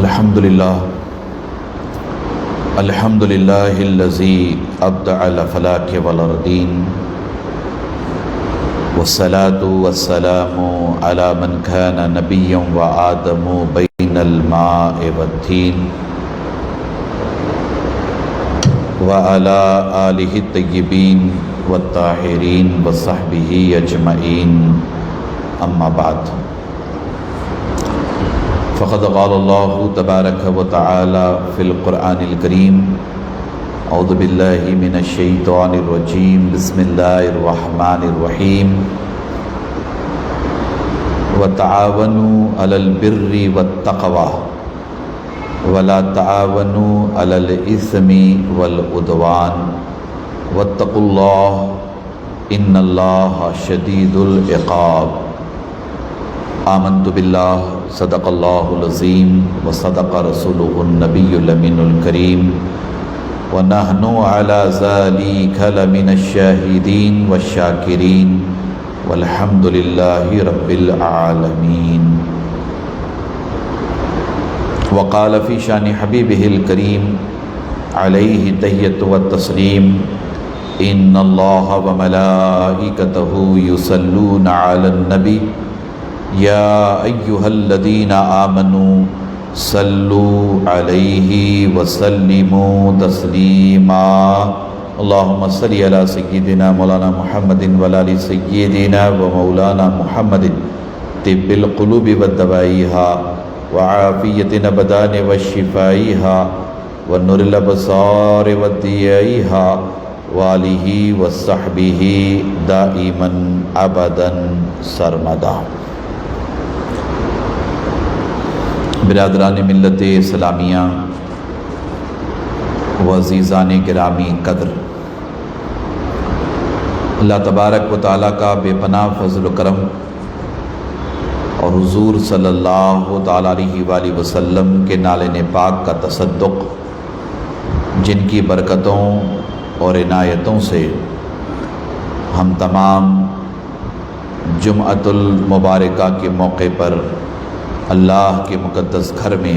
الحمدللہ الذی ابدع الفلاک والأرضین والصلاة والسلام علی من کان نبیا وآدم بین الماء والطین وعلی آلہ الطیبین والطاہرین وصحبہ اجمعین اما بعد فقد قال اللہ تبارک و تعالی فی القرآن الکریم اعوذ باللہ من الشیطان الرجیم بسم اللہ الرحمن الرحیم وتعاونوا علی البر والتقوی ولا تعاونوا علی الاثم والعدوان واتقوا اللہ ان اللہ شدید العقاب آمنت باللہ صدق اللہ العظیم وصدق رسولہ النبی الامین الکریم ونحن علی ذلک لمن الشاہدین والشاکرین والحمد للہ رب العالمین وقال فی شان حبیبہ الکریم علیہ تحیۃ والتسلیم ان اللہ وملائکتہ یصلون علی النبی یا ایہا الذین آمنوا صلوا علیہ وسلموا تسلیما اللہم صلی علی سیدنا مولانا محمد وعلی آل سیدنا و مولانا محمد طب القلوب ودوائیہا وعافیت الابدان وشفائیہا ونور الابصار ودیائیہا وآلہ وصحبہ دائما ابدا سرمدا۔ برادران ملت اسلامیہ و عزیزان گرامی قدر، اللہ تبارک و تعالیٰ کا بے پناہ فضل و کرم اور حضور صلی اللہ تعالیٰ علیہ وآلہ وسلم کے نالین پاک کا تصدق، جن کی برکتوں اور عنایتوں سے ہم تمام جمعۃ المبارکہ کے موقع پر اللہ کے مقدس گھر میں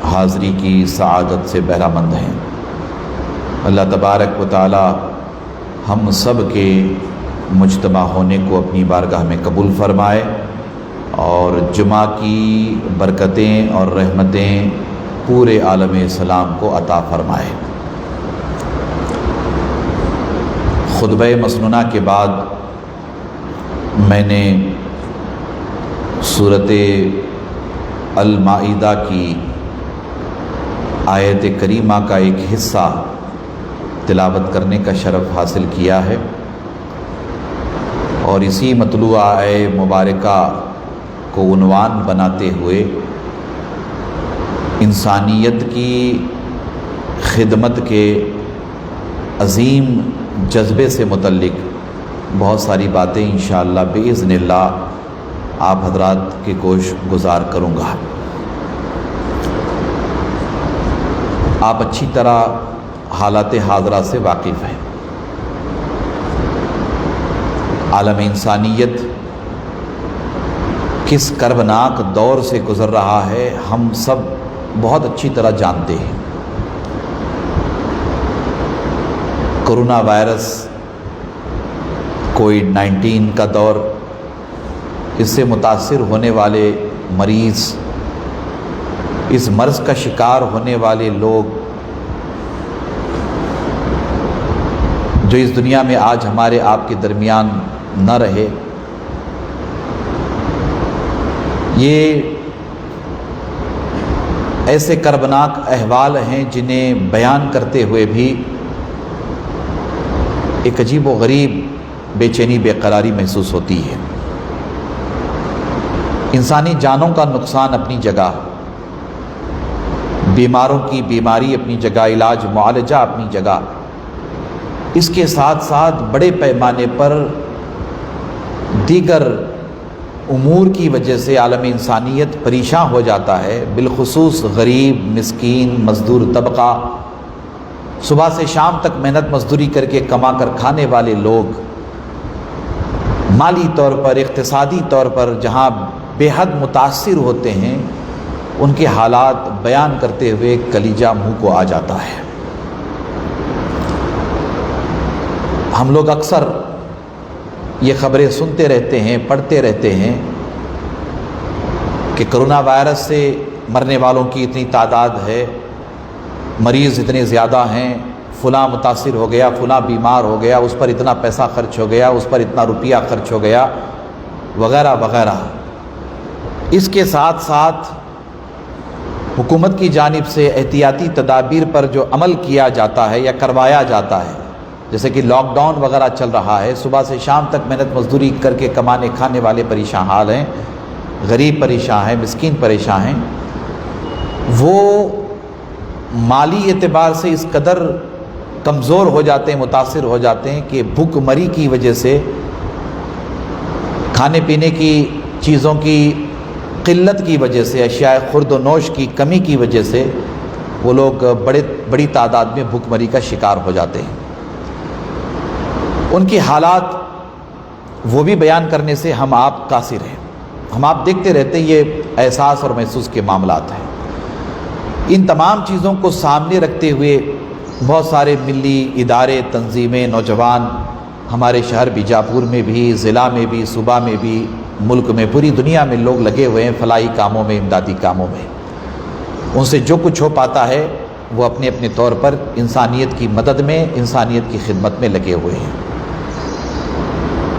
حاضری کی سعادت سے بہرہ مند ہیں۔ اللہ تبارک و تعالی ہم سب کے مجتمع ہونے کو اپنی بارگاہ میں قبول فرمائے اور جمعہ کی برکتیں اور رحمتیں پورے عالم اسلام کو عطا فرمائے۔ خطبہ مسنونہ کے بعد میں نے سورۃ المائدہ کی آیت کریمہ کا ایک حصہ تلاوت کرنے کا شرف حاصل کیا ہے، اور اسی مطلوع آیت مبارکہ کو عنوان بناتے ہوئے انسانیت کی خدمت کے عظیم جذبے سے متعلق بہت ساری باتیں انشاءاللہ بإذن اللہ آپ حضرات کے گوش گزار کروں گا۔ آپ اچھی طرح حالات حاضرہ سے واقف ہیں۔ عالم انسانیت کس کربناک دور سے گزر رہا ہے ہم سب بہت اچھی طرح جانتے ہیں۔ کرونا وائرس، کووڈ-19 کا دور، اس سے متاثر ہونے والے مریض، اس مرض کا شکار ہونے والے لوگ جو اس دنیا میں آج ہمارے آپ کے درمیان نہ رہے، یہ ایسے کربناک احوال ہیں جنہیں بیان کرتے ہوئے بھی ایک عجیب و غریب بے چینی بے قراری محسوس ہوتی ہے۔ انسانی جانوں کا نقصان اپنی جگہ، بیماروں کی بیماری اپنی جگہ، علاج معالجہ اپنی جگہ، اس کے ساتھ ساتھ بڑے پیمانے پر دیگر امور کی وجہ سے عالم انسانیت پریشان ہو جاتا ہے، بالخصوص غریب، مسکین، مزدور طبقہ، صبح سے شام تک محنت مزدوری کر کے کما کر کھانے والے لوگ مالی طور پر، اقتصادی طور پر جہاں بے حد متاثر ہوتے ہیں، ان کے حالات بیان کرتے ہوئے کلیجہ منہ کو آ جاتا ہے۔ ہم لوگ اکثر یہ خبریں سنتے رہتے ہیں، پڑھتے رہتے ہیں کہ کرونا وائرس سے مرنے والوں کی اتنی تعداد ہے، مریض اتنے زیادہ ہیں، فلاں متاثر ہو گیا، فلاں بیمار ہو گیا، اس پر اتنا پیسہ خرچ ہو گیا، اس پر اتنا روپیہ خرچ ہو گیا، وغیرہ وغیرہ۔ اس کے ساتھ ساتھ حکومت کی جانب سے احتیاطی تدابیر پر جو عمل کیا جاتا ہے یا کروایا جاتا ہے، جیسے کہ لاک ڈاؤن وغیرہ چل رہا ہے، صبح سے شام تک محنت مزدوری کر کے کمانے کھانے والے پریشان حال ہیں، غریب پریشان ہیں، مسکین پریشان ہیں، وہ مالی اعتبار سے اس قدر کمزور ہو جاتے ہیں، متاثر ہو جاتے ہیں کہ بھوک مری کی وجہ سے، کھانے پینے کی چیزوں کی قلت کی وجہ سے، اشیاء خورد و نوش کی کمی کی وجہ سے وہ لوگ بڑی تعداد میں بھوک مری کا شکار ہو جاتے ہیں۔ ان کی حالات وہ بھی بیان کرنے سے ہم آپ قاصر ہیں، ہم آپ دیکھتے رہتے ہیں، یہ احساس اور محسوس کے معاملات ہیں۔ ان تمام چیزوں کو سامنے رکھتے ہوئے بہت سارے ملی ادارے، تنظیمیں، نوجوان ہمارے شہر بیجاپور میں بھی، ضلع میں بھی، صوبہ میں بھی، ملک میں، پوری دنیا میں لوگ لگے ہوئے ہیں فلاحی کاموں میں، امدادی کاموں میں۔ ان سے جو کچھ ہو پاتا ہے وہ اپنے اپنے طور پر انسانیت کی مدد میں، انسانیت کی خدمت میں لگے ہوئے ہیں۔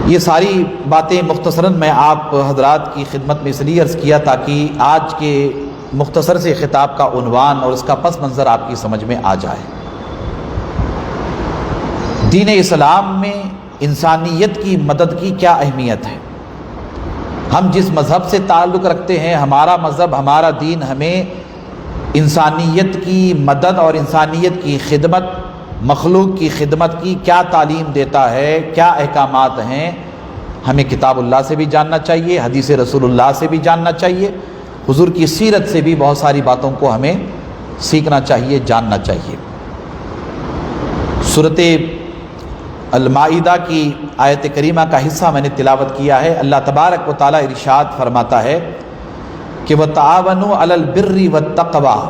یہ ساری باتیں مختصراً میں آپ حضرات کی خدمت میں اس لیے عرض کیا تاکہ آج کے مختصر سے خطاب کا عنوان اور اس کا پس منظر آپ کی سمجھ میں آ جائے۔ دین اسلام میں انسانیت کی مدد کی کیا اہمیت ہے؟ ہم جس مذہب سے تعلق رکھتے ہیں، ہمارا مذہب، ہمارا دین ہمیں انسانیت کی مدد اور انسانیت کی خدمت، مخلوق کی خدمت کی کیا تعلیم دیتا ہے، کیا احکامات ہیں، ہمیں کتاب اللہ سے بھی جاننا چاہیے، حدیث رسول اللہ سے بھی جاننا چاہیے، حضور کی سیرت سے بھی بہت ساری باتوں کو ہمیں سیکھنا چاہیے، جاننا چاہیے۔ سورۃ المائدہ کی آیت کریمہ کا حصہ میں نے تلاوت کیا ہے۔ اللہ تبارک و تعالیٰ ارشاد فرماتا ہے کہ وَتَعَاوَنُوا عَلَى الْبِرِّ وَالتَّقْوَىٰ،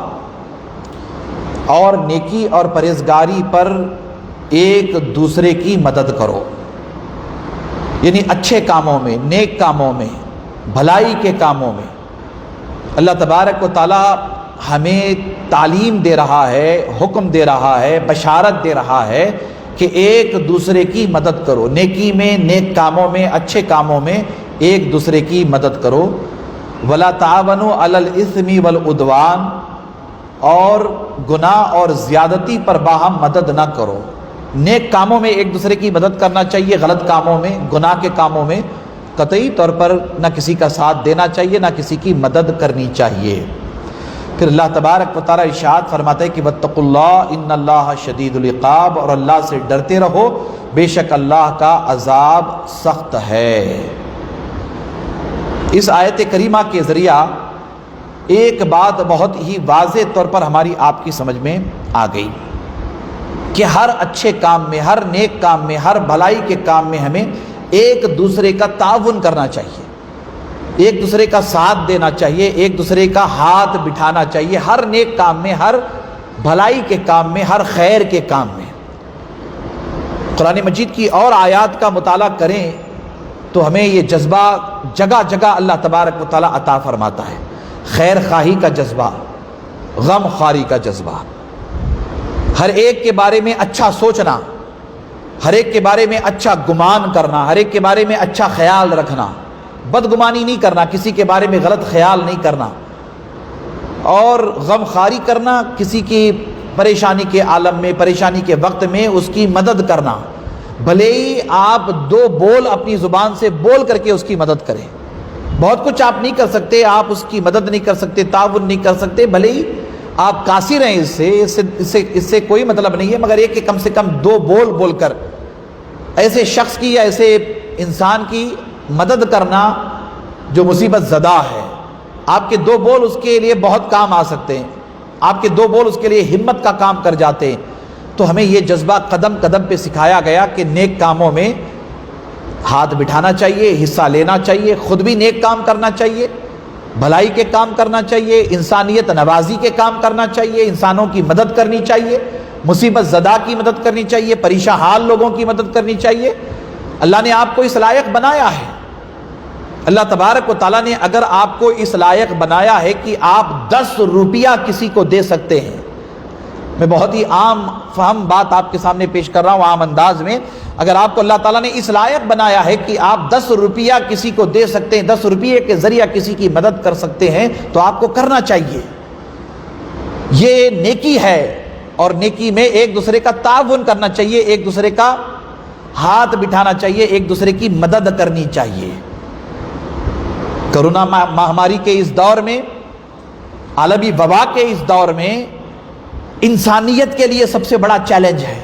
اور نیکی اور پرہیزگاری پر ایک دوسرے کی مدد کرو، یعنی اچھے کاموں میں، نیک کاموں میں، بھلائی کے کاموں میں۔ اللہ تبارک و تعالیٰ ہمیں تعلیم دے رہا ہے، حکم دے رہا ہے، بشارت دے رہا ہے کہ ایک دوسرے کی مدد کرو، نیکی میں، نیک کاموں میں، اچھے کاموں میں ایک دوسرے کی مدد کرو۔ وَلَا تَعَاوَنُوا عَلَى الْإِثْمِ وَالْعُدْوَانِ، اور گناہ اور زیادتی پر باہم مدد نہ کرو۔ نیک کاموں میں ایک دوسرے کی مدد کرنا چاہیے، غلط کاموں میں، گناہ کے کاموں میں قطعی طور پر نہ کسی کا ساتھ دینا چاہیے، نہ کسی کی مدد کرنی چاہیے۔ پھر اللہ تبارک و تعالیٰ ارشاد فرماتا ہے کہ وَاتَّقُوا اللَّهَ إِنَّ اللَّهَ شَدِيدُ الْعِقَابِ، اور اللہ سے ڈرتے رہو، بے شک اللہ کا عذاب سخت ہے۔ اس آیت کریمہ کے ذریعہ ایک بات بہت ہی واضح طور پر ہماری آپ کی سمجھ میں آ گئی کہ ہر اچھے کام میں، ہر نیک کام میں، ہر بھلائی کے کام میں ہمیں ایک دوسرے کا تعاون کرنا چاہیے، ایک دوسرے کا ساتھ دینا چاہیے، ایک دوسرے کا ہاتھ بٹھانا چاہیے، ہر نیک کام میں، ہر بھلائی کے کام میں، ہر خیر کے کام میں۔ قرآن مجید کی اور آیات کا مطالعہ کریں تو ہمیں یہ جذبہ جگہ جگہ اللہ تبارک و تعالیٰ عطا فرماتا ہے، خیر خواہی کا جذبہ، غم خواری کا جذبہ، ہر ایک کے بارے میں اچھا سوچنا، ہر ایک کے بارے میں اچھا گمان کرنا، ہر ایک کے بارے میں اچھا خیال رکھنا، بدگمانی نہیں کرنا، کسی کے بارے میں غلط خیال نہیں کرنا، اور غم خواری کرنا، کسی کی پریشانی کے عالم میں، پریشانی کے وقت میں اس کی مدد کرنا، بھلے ہی آپ دو بول اپنی زبان سے بول کر کے اس کی مدد کریں۔ بہت کچھ آپ نہیں کر سکتے، آپ اس کی مدد نہیں کر سکتے، تعاون نہیں کر سکتے، بھلے ہی آپ قاصر ہیں اس سے کوئی مطلب نہیں ہے، مگر یہ کہ کم سے کم دو بول بول کر ایسے شخص کی یا ایسے انسان کی مدد کرنا جو مصیبت زدہ ہے، آپ کے دو بول اس کے لیے بہت کام آ سکتے ہیں، آپ کے دو بول اس کے لیے ہمت کا کام کر جاتے ہیں۔ تو ہمیں یہ جذبہ قدم قدم پہ سکھایا گیا کہ نیک کاموں میں ہاتھ بٹھانا چاہیے، حصہ لینا چاہیے، خود بھی نیک کام کرنا چاہیے، بھلائی کے کام کرنا چاہیے، انسانیت نوازی کے کام کرنا چاہیے، انسانوں کی مدد کرنی چاہیے، مصیبت زدہ کی مدد کرنی چاہیے، پریشان حال لوگوں کی مدد کرنی چاہیے۔ اللہ نے آپ کو اس لائق بنایا ہے۔ اللہ تبارک و تعالیٰ نے اگر آپ کو اس لائق بنایا ہے کہ آپ 10 روپیہ کسی کو دے سکتے ہیں، میں بہت ہی عام فہم بات آپ کے سامنے پیش کر رہا ہوں عام انداز میں، اگر آپ کو اللہ تعالیٰ نے اس لائق بنایا ہے کہ آپ 10 روپیہ کسی کو دے سکتے ہیں، 10 روپیے کے ذریعہ کسی کی مدد کر سکتے ہیں، تو آپ کو کرنا چاہیے۔ یہ نیکی ہے، اور نیکی میں ایک دوسرے کا تعاون کرنا چاہیے، ایک دوسرے کا ہاتھ بٹھانا چاہیے، ایک دوسرے کی مدد کرنی چاہیے۔ کرونا مہاماری کے اس دور میں، عالمی وبا کے اس دور میں، انسانیت کے لیے سب سے بڑا چیلنج ہے۔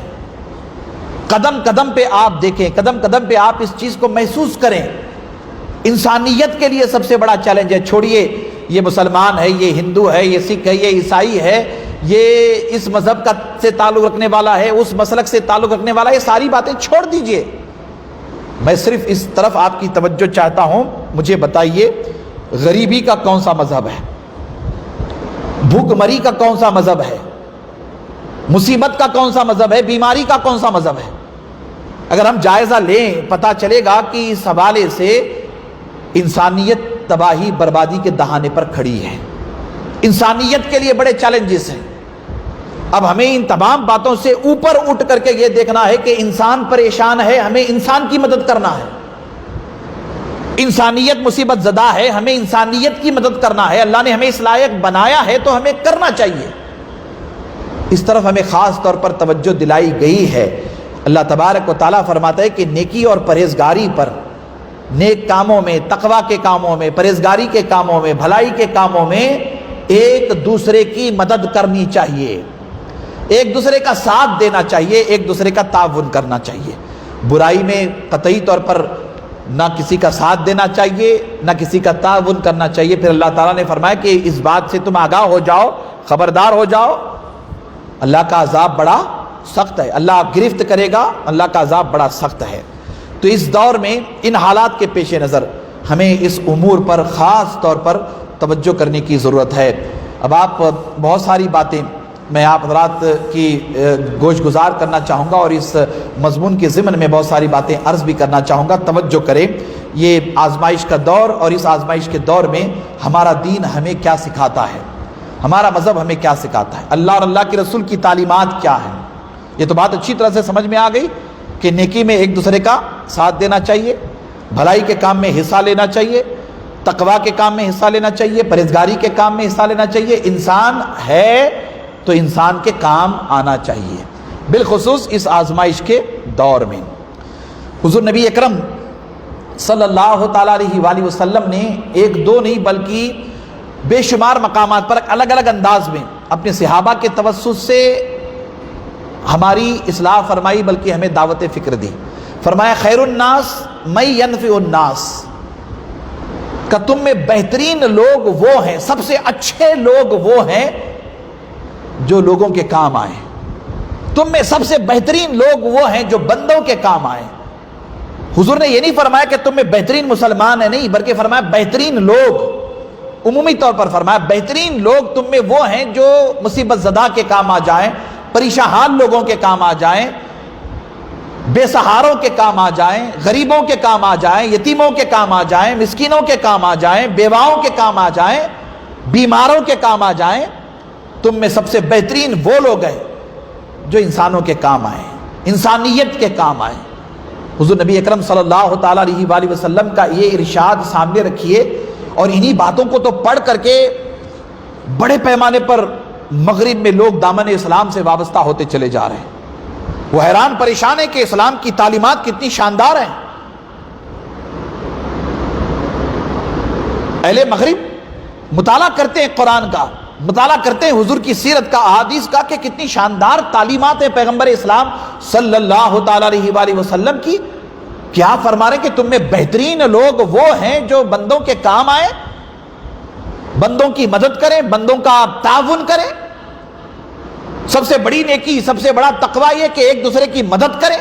قدم قدم پہ آپ دیکھیں، قدم قدم پہ آپ اس چیز کو محسوس کریں، انسانیت کے لیے سب سے بڑا چیلنج ہے۔ چھوڑیے یہ مسلمان ہے، یہ ہندو ہے، یہ سکھ ہے، یہ عیسائی ہے، یہ اس مذہب کا سے تعلق رکھنے والا ہے، اس مسلک سے تعلق رکھنے والا ہے، یہ ساری باتیں چھوڑ دیجئے۔ میں صرف اس طرف آپ کی توجہ چاہتا ہوں، مجھے بتائیے غریبی کا کون سا مذہب ہے؟ بھوک مری کا کون سا مذہب ہے؟ مصیبت کا کون سا مذہب ہے؟ بیماری کا کون سا مذہب ہے؟ اگر ہم جائزہ لیں پتہ چلے گا کہ اس حوالے سے انسانیت تباہی بربادی کے دہانے پر کھڑی ہے۔ انسانیت کے لیے بڑے چیلنجز ہیں۔ اب ہمیں ان تمام باتوں سے اوپر اٹھ کر کے یہ دیکھنا ہے کہ انسان پریشان ہے، ہمیں انسان کی مدد کرنا ہے۔ انسانیت مصیبت زدہ ہے، ہمیں انسانیت کی مدد کرنا ہے۔ اللہ نے ہمیں اس لائق بنایا ہے تو ہمیں کرنا چاہیے۔ اس طرف ہمیں خاص طور پر توجہ دلائی گئی ہے۔ اللہ تبارک و تعالیٰ فرماتا ہے کہ نیکی اور پرہیزگاری پر، نیک کاموں میں، تقوی کے کاموں میں، پرہیزگاری کے کاموں میں، بھلائی کے کاموں میں ایک دوسرے کی مدد کرنی چاہیے، ایک دوسرے کا ساتھ دینا چاہیے، ایک دوسرے کا تعاون کرنا چاہیے۔ برائی میں قطعی طور پر نہ کسی کا ساتھ دینا چاہیے، نہ کسی کا تعاون کرنا چاہیے۔ پھر اللہ تعالیٰ نے فرمایا کہ اس بات سے تم آگاہ ہو جاؤ، خبردار ہو جاؤ، اللہ کا عذاب بڑا سخت ہے، اللہ گرفت کرے گا، اللہ کا عذاب بڑا سخت ہے۔ تو اس دور میں ان حالات کے پیش نظر ہمیں اس امور پر خاص طور پر توجہ کرنے کی ضرورت ہے۔ اب آپ بہت ساری باتیں میں آپ حضرات کی گوش گزار کرنا چاہوں گا، اور اس مضمون کے ضمن میں بہت ساری باتیں عرض بھی کرنا چاہوں گا۔ توجہ کریں، یہ آزمائش کا دور، اور اس آزمائش کے دور میں ہمارا دین ہمیں کیا سکھاتا ہے، ہمارا مذہب ہمیں کیا سکھاتا ہے، اللہ اور اللہ کے رسول کی تعلیمات کیا ہیں۔ یہ تو بات اچھی طرح سے سمجھ میں آ گئی کہ نیکی میں ایک دوسرے کا ساتھ دینا چاہیے، بھلائی کے کام میں حصہ لینا چاہیے، تقوی کے کام میں حصہ لینا چاہیے، پرہیزگاری کے کام میں حصہ لینا چاہیے۔ انسان ہے تو انسان کے کام آنا چاہیے، بالخصوص اس آزمائش کے دور میں۔ حضور نبی اکرم صلی اللہ تعالیٰ علیہ وآلہ وسلم نے ایک دو نہیں بلکہ بے شمار مقامات پر الگ الگ انداز میں اپنے صحابہ کے توسط سے ہماری اصلاح فرمائی، بلکہ ہمیں دعوت فکر دی۔ فرمایا خیر الناس من ینفع الناس، کہ تم میں بہترین لوگ وہ ہیں، سب سے اچھے لوگ وہ ہیں جو لوگوں کے کام آئیں۔ تم میں سب سے بہترین لوگ وہ ہیں جو بندوں کے کام آئیں۔ حضور نے یہ نہیں فرمایا کہ تم میں بہترین مسلمان ہیں، نہیں، بلکہ فرمایا بہترین لوگ، عمومی طور پر فرمایا بہترین لوگ تم میں وہ ہیں جو مصیبت زدہ کے کام آ جائیں، پریشان حال لوگوں کے کام آ جائیں، بے سہاروں کے کام آ جائیں، غریبوں کے کام آ جائیں، یتیموں کے کام آ جائیں، مسکینوں کے کام آ جائیں، بیواؤں کے کام آ جائیں، بیماروں کے کام آ جائیں۔ تم میں سب سے بہترین وہ لوگ ہیں جو انسانوں کے کام آئیں، انسانیت کے کام آئیں۔ حضور نبی اکرم صلی اللہ تعالیٰ علیہ وآلہ وسلم کا یہ ارشاد سامنے رکھیے، اور انہی باتوں کو تو پڑھ کر کے بڑے پیمانے پر مغرب میں لوگ دامن اسلام سے وابستہ ہوتے چلے جا رہے ہیں۔ وہ حیران پریشان ہے کہ اسلام کی تعلیمات کتنی شاندار ہیں۔ اہل مغرب مطالعہ کرتے ہیں قرآن کا، مطالعہ کرتے ہیں حضور کی سیرت کا، احادیث کا، کہ کتنی شاندار تعلیمات ہیں پیغمبر اسلام صلی اللہ تعالیٰ علیہ وآلہ وسلم کی۔ کیا فرما رہے ہیں کہ تم میں بہترین لوگ وہ ہیں جو بندوں کے کام آئے، بندوں کی مدد کریں، بندوں کا تعاون کریں۔ سب سے بڑی نیکی، سب سے بڑا تقویٰ یہ کہ ایک دوسرے کی مدد کریں۔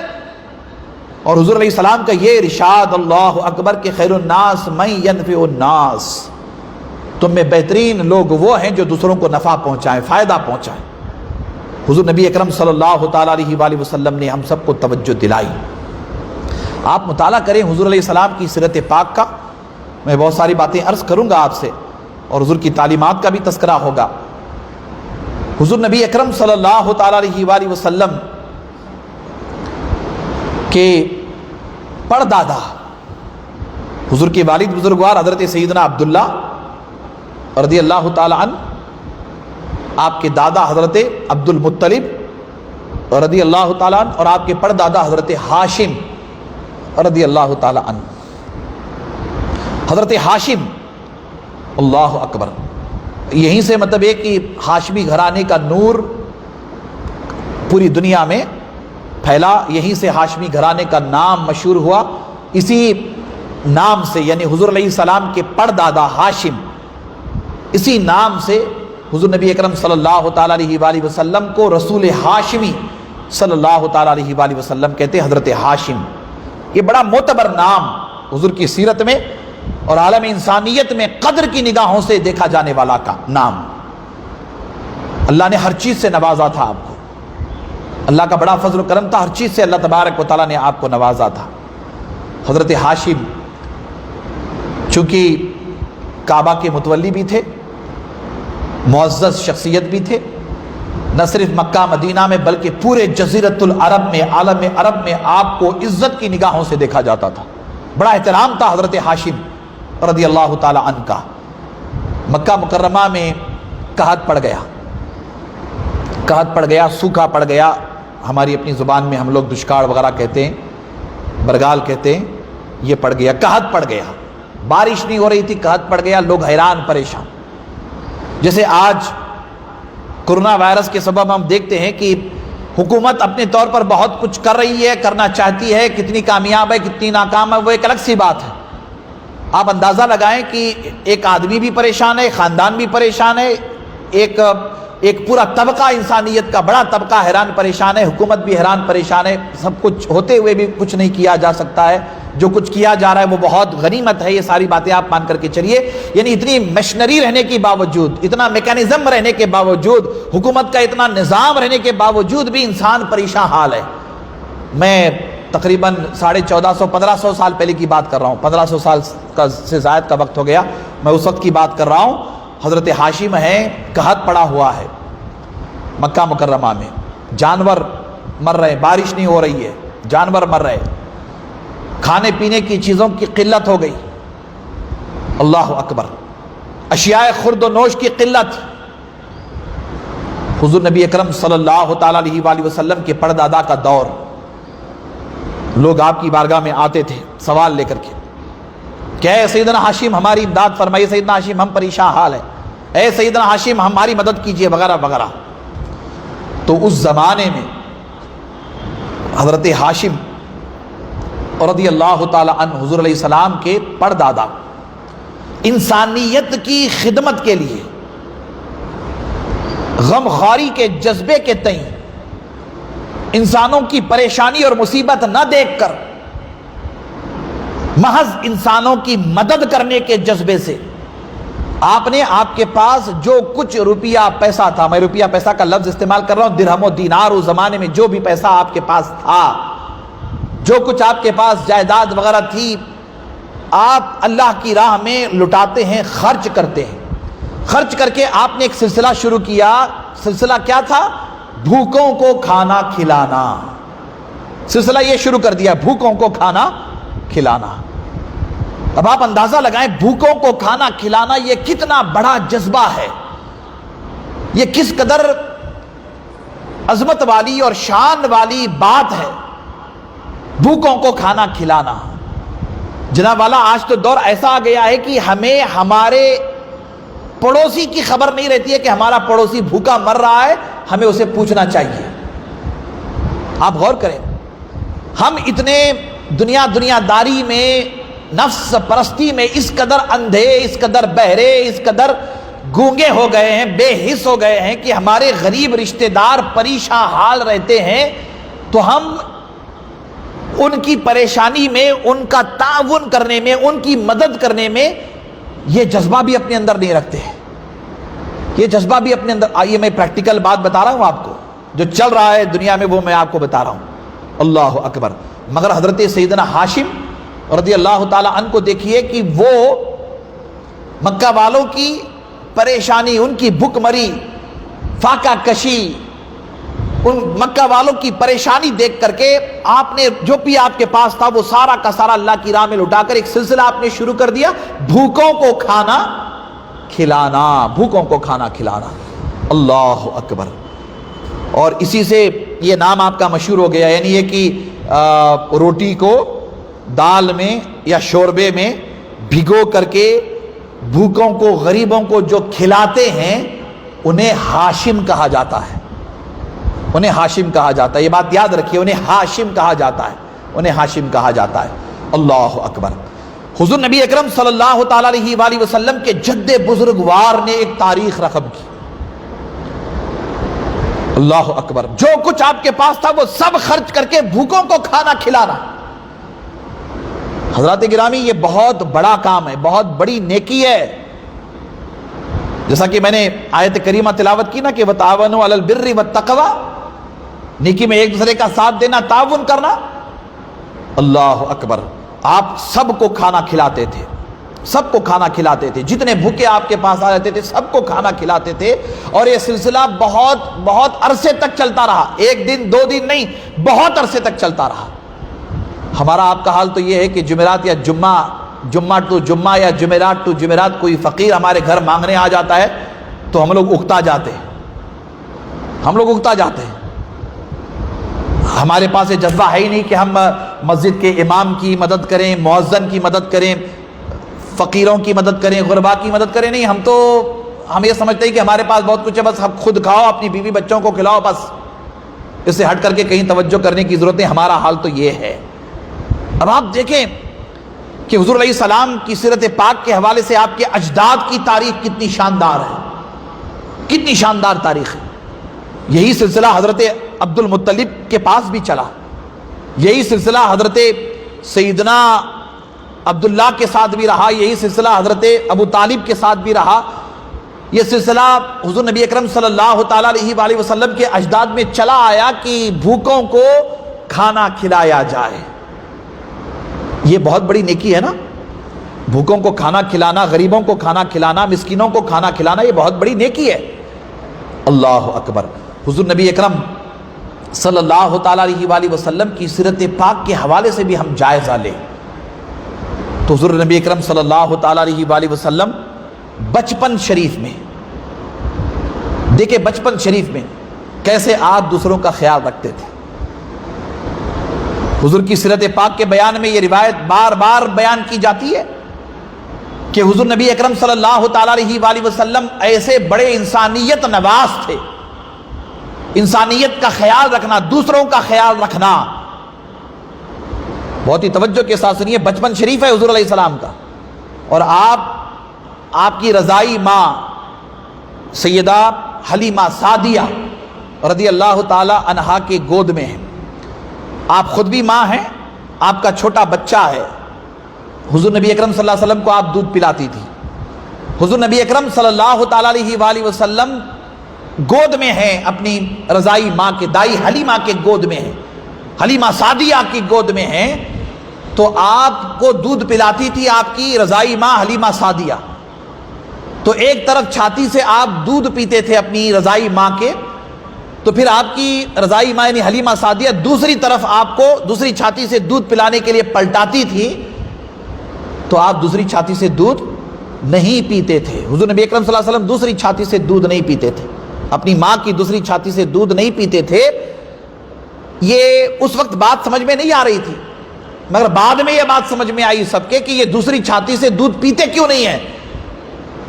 اور حضور علیہ السلام کا یہ ارشاد، اللہ اکبر، کہ خیر الناس من ینفع الناس، تم میں بہترین لوگ وہ ہیں جو دوسروں کو نفع پہنچائیں، فائدہ پہنچائیں۔ حضور نبی اکرم صلی اللہ تعالیٰ علیہ وآلہ وسلم نے ہم سب کو توجہ دلائی۔ آپ مطالعہ کریں حضور علیہ السلام کی سیرت پاک کا۔ میں بہت ساری باتیں عرض کروں گا آپ سے، اور حضور کی تعلیمات کا بھی تذکرہ ہوگا۔ حضور نبی اکرم صلی اللہ تعالیٰ علیہ وآلہ وسلم کے پردادا، حضور کے والد بزرگوار حضرت سیدنا عبداللہ رضی اللہ تعالیٰ عنہ، آپ کے دادا حضرت عبد المطلب رضی اللہ تعالیٰ عنہ، اور آپ کے پردادا حضرت ہاشم رضی اللہ تعالیٰ عنہ۔ حضرت ہاشم، اللہ اکبر، یہیں سے مطلب ہے کہ ہاشمی گھرانے کا نور پوری دنیا میں پھیلا، یہیں سے ہاشمی گھرانے کا نام مشہور ہوا۔ اسی نام سے یعنی حضور علیہ السلام کے پردادا ہاشم، اسی نام سے حضور نبی اکرم صلی اللہ تعالیٰ علیہ وآلہ وسلم کو رسول ہاشمی صلی اللہ تعالیٰ علیہ وآلہ وسلم کہتے ہیں، حضرت ہاشم۔ یہ بڑا معتبر نام حضور کی سیرت میں اور عالم انسانیت میں قدر کی نگاہوں سے دیکھا جانے والا کا نام۔ اللہ نے ہر چیز سے نوازا تھا آپ کو، اللہ کا بڑا فضل و کرم تھا، ہر چیز سے اللہ تبارک و تعالیٰ نے آپ کو نوازا تھا۔ حضرت ہاشم چونکہ کعبہ کے متولی بھی تھے، معزز شخصیت بھی تھے، نہ صرف مکہ مدینہ میں بلکہ پورے جزیرۃ العرب میں، عالم عرب میں آپ کو عزت کی نگاہوں سے دیکھا جاتا تھا۔ بڑا احترام تھا حضرت ہاشم رضی اللہ تعالی عنہ کا۔ مکہ مکرمہ میں قحط پڑ گیا، سوکھا پڑ گیا، ہماری اپنی زبان میں ہم لوگ دشکار وغیرہ کہتے ہیں، برگال کہتے ہیں، یہ پڑ گیا، قحط پڑ گیا، بارش نہیں ہو رہی تھی، قحط پڑ گیا، لوگ حیران پریشان۔ جیسے آج کرونا وائرس کے سبب ہم دیکھتے ہیں کہ حکومت اپنے طور پر بہت کچھ کر رہی ہے، کرنا چاہتی ہے، کتنی کامیاب ہے کتنی ناکام ہے وہ ایک الگ سی بات ہے۔ آپ اندازہ لگائیں کہ ایک آدمی بھی پریشان ہے، خاندان بھی پریشان ہے، ایک پورا طبقہ انسانیت کا بڑا طبقہ حیران پریشان ہے، حکومت بھی حیران پریشان ہے، سب کچھ ہوتے ہوئے بھی کچھ نہیں کیا جا سکتا ہے، جو کچھ کیا جا رہا ہے وہ بہت غنیمت ہے۔ یہ ساری باتیں آپ مان کر کے چلیے، یعنی اتنی مشنری رہنے کے باوجود، اتنا میکانزم رہنے کے باوجود، حکومت کا اتنا نظام رہنے کے باوجود بھی انسان پریشان حال ہے۔ میں تقریباً 1450-1500 سال پہلے کی بات کر رہا ہوں، 1500 سال سے زائد کا وقت ہو گیا، میں اس وقت کی بات کر رہا ہوں۔ حضرت ہاشم ہیں، قحط پڑا ہوا ہے مکہ مکرمہ میں، جانور مر رہے، بارش نہیں ہو رہی ہے، جانور مر رہے، کھانے پینے کی چیزوں کی قلت ہو گئی، اللہ اکبر، اشیاء خرد و نوش کی قلت۔ حضور نبی اکرم صلی اللہ تعالیٰ علیہ وآلہ وسلم کے پردادا کا دور، لوگ آپ کی بارگاہ میں آتے تھے سوال لے کر کے کہ اے سیدنا ہاشم ہماری امداد فرمائیے، سیدنا ہاشم ہم پریشان حال ہیں، اے سیدنا ہاشم ہماری مدد کیجئے وغیرہ وغیرہ۔ تو اس زمانے میں حضرت ہاشم رضی اللہ تعالی عنہ حضور علیہ السلام کے پردادا انسانیت کی خدمت کے لیے، غمخواری کے جذبے کے تئیں، انسانوں کی پریشانی اور مصیبت نہ دیکھ کر محض انسانوں کی مدد کرنے کے جذبے سے آپ نے آپ کے پاس جو کچھ روپیہ پیسہ تھا، میں روپیہ پیسہ کا لفظ استعمال کر رہا ہوں، درہم و دینار، اس زمانے میں جو بھی پیسہ آپ کے پاس تھا، جو کچھ آپ کے پاس جائیداد وغیرہ تھی، آپ اللہ کی راہ میں لٹاتے ہیں، خرچ کرتے ہیں۔ خرچ کر کے آپ نے ایک سلسلہ شروع کیا۔ سلسلہ کیا تھا؟ بھوکوں کو کھانا کھلانا۔ سلسلہ یہ شروع کر دیا، بھوکوں کو کھانا کھلانا۔ اب آپ اندازہ لگائیں بھوکوں کو کھانا کھلانا یہ کتنا بڑا جذبہ ہے، یہ کس قدر عظمت والی اور شان والی بات ہے، بھوکوں کو کھانا کھلانا۔ جناب والا آج تو دور ایسا آ گیا ہے کہ ہمیں ہمارے پڑوسی کی خبر نہیں رہتی ہے کہ ہمارا پڑوسی بھوکا مر رہا ہے، ہمیں اسے پوچھنا چاہیے۔ آپ غور کریں، ہم اتنے دنیا داری میں، نفس پرستی میں اس قدر اندھے، اس قدر بہرے، اس قدر گونگے ہو گئے ہیں، بے حس ہو گئے ہیں کہ ہمارے غریب رشتہ دار پریشان حال رہتے ہیں تو ہم ان کی پریشانی میں، ان کا تعاون کرنے میں، ان کی مدد کرنے میں یہ جذبہ بھی اپنے اندر نہیں رکھتے ہیں، یہ جذبہ بھی اپنے اندر. آئیے میں پریکٹیکل بات بتا رہا ہوں آپ کو، جو چل رہا ہے دنیا میں وہ میں آپ کو بتا رہا ہوں. اللہ اکبر. مگر حضرت سیدنا ہاشم رضی اللہ تعالی عنہ کو دیکھیے کہ وہ مکہ والوں کی پریشانی، ان کی بھوک مری، فاقہ کشی، ان مکہ والوں کی پریشانی دیکھ کر کے آپ نے جو بھی آپ کے پاس تھا وہ سارا کا سارا اللہ کی راہ میں لٹا کر ایک سلسلہ آپ نے شروع کر دیا، بھوکوں کو کھانا کھلانا، بھوکوں کو کھانا کھلانا. اللہ اکبر. اور اسی سے یہ نام آپ کا مشہور ہو گیا، یعنی یہ کہ روٹی کو دال میں یا شوربے میں بھگو کر کے بھوکوں کو، غریبوں کو جو کھلاتے ہیں انہیں ہاشم کہا جاتا ہے، انہیں ہاشم کہا جاتا ہے. یہ بات یاد رکھیے، انہیں ہاشم کہا جاتا ہے، انہیں ہاشم کہا جاتا ہے. اللہ اکبر. حضور نبی اکرم صلی اللہ تعالیٰ علیہ وآلہ وسلم کے جد بزرگوار نے ایک تاریخ رقم کی. اللہ اکبر. جو کچھ آپ کے پاس تھا وہ سب خرچ کر کے بھوکوں کو کھانا کھلانا. حضرات گرامی یہ بہت بڑا کام ہے، بہت بڑی نیکی ہے. جیسا کہ میں نے آیت کریمہ تلاوت کی نا کہ وَتَعَاوَنُوا عَلَى الْبِرِّ وَالتَّقْوَىٰ، نیکی میں ایک دوسرے کا ساتھ دینا، تعاون کرنا. اللہ اکبر. آپ سب کو کھانا کھلاتے تھے، سب کو کھانا کھلاتے تھے، جتنے بھوکے آپ کے پاس آ جاتے تھے سب کو کھانا کھلاتے تھے. اور یہ سلسلہ بہت بہت عرصے تک چلتا رہا، ایک دن دو دن نہیں، بہت عرصے تک چلتا رہا. ہمارا آپ کا حال تو یہ ہے کہ جمعرات یا جمعہ ٹو جمعہ یا جمعرات ٹو جمعرات کوئی فقیر ہمارے گھر مانگنے آ جاتا ہے تو ہم لوگ اکتا جاتے ہیں، ہم لوگ اکتا جاتے ہیں. ہمارے پاس یہ جذبہ ہے ہی نہیں کہ ہم مسجد کے امام کی مدد کریں، مؤذن کی مدد کریں، فقیروں کی مدد کریں، غربا کی مدد کریں. نہیں، ہم یہ سمجھتے ہیں کہ ہمارے پاس بہت کچھ ہے، بس ہم خود کھاؤ، اپنی بیوی بچوں کو کھلاؤ، بس اس سے ہٹ کر کے کہیں توجہ کرنے کی ضرورت ہے. ہمارا حال تو یہ ہے. اب آپ دیکھیں کہ حضور علیہ السلام کی سیرت پاک کے حوالے سے آپ کے اجداد کی تاریخ کتنی شاندار ہے، کتنی شاندار تاریخ ہے. یہی سلسلہ حضرت عبد المطلب کے پاس بھی چلا، یہی سلسلہ حضرت سیدنا عبداللہ کے ساتھ بھی رہا، یہی سلسلہ حضرت ابو طالب کے ساتھ بھی رہا. یہ سلسلہ حضور نبی اکرم صلی اللہ تعالیٰ علیہ وآلہ وسلم کے اجداد میں چلا آیا کہ بھوکوں کو کھانا کھلایا جائے. یہ بہت بڑی نیکی ہے نا، بھوکوں کو کھانا کھلانا، غریبوں کو کھانا کھلانا، مسکینوں کو کھانا کھلانا، یہ بہت بڑی نیکی ہے. اللہ اکبر. حضور نبی اکرم صلی اللہ تعالیٰ علیہ وآلہ وسلم کی سیرت پاک کے حوالے سے بھی ہم جائزہ لیں تو حضور نبی اکرم صلی اللہ تعالیٰ علیہ وآلہ وسلم بچپن شریف میں دیکھیں، بچپن شریف میں کیسے آپ دوسروں کا خیال رکھتے تھے. حضور کی سیرت پاک کے بیان میں یہ روایت بار بار بیان کی جاتی ہے کہ حضور نبی اکرم صلی اللہ تعالیٰ علیہ وآلہ وسلم ایسے بڑے انسانیت نواز تھے. انسانیت کا خیال رکھنا، دوسروں کا خیال رکھنا. بہت ہی توجہ کے ساتھ سنیے، بچپن شریف ہے حضور علیہ السلام کا، اور آپ کی رضائی ماں سیدہ حلیمہ سعدیہ رضی اللہ تعالی عنہا کے گود میں ہیں. آپ خود بھی ماں ہیں، آپ کا چھوٹا بچہ ہے. حضور نبی اکرم صلی اللہ علیہ وسلم کو آپ دودھ پلاتی تھی. حضور نبی اکرم صلی اللہ تعالیٰ علیہ وآلہ وسلم گود میں ہیں، اپنی رضائی ماں کے دائی حلیمہ کے گود میں ہیں، حلیمہ سعدیہ کی گود میں ہیں. تو آپ کو دودھ پلاتی تھی آپ کی رضائی ماں حلیمہ سعدیہ. تو ایک طرف چھاتی سے آپ دودھ پیتے تھے اپنی رضائی ماں کے، تو پھر آپ کی رضائی ماں یعنی حلیمہ سعدیہ دوسری طرف آپ کو دوسری چھاتی سے دودھ پلانے کے لیے پلٹاتی تھی، تو آپ دوسری چھاتی سے دودھ نہیں پیتے تھے. حضور نبی اکرم صلی اللہ علیہ وسلم دوسری چھاتی سے دودھ نہیں پیتے تھے، اپنی ماں کی دوسری چھاتی سے دودھ نہیں پیتے تھے. یہ اس وقت بات سمجھ میں نہیں آ رہی تھی، مگر بعد میں یہ بات سمجھ میں آئی سب کے کہ یہ دوسری چھاتی سے دودھ پیتے کیوں نہیں ہیں.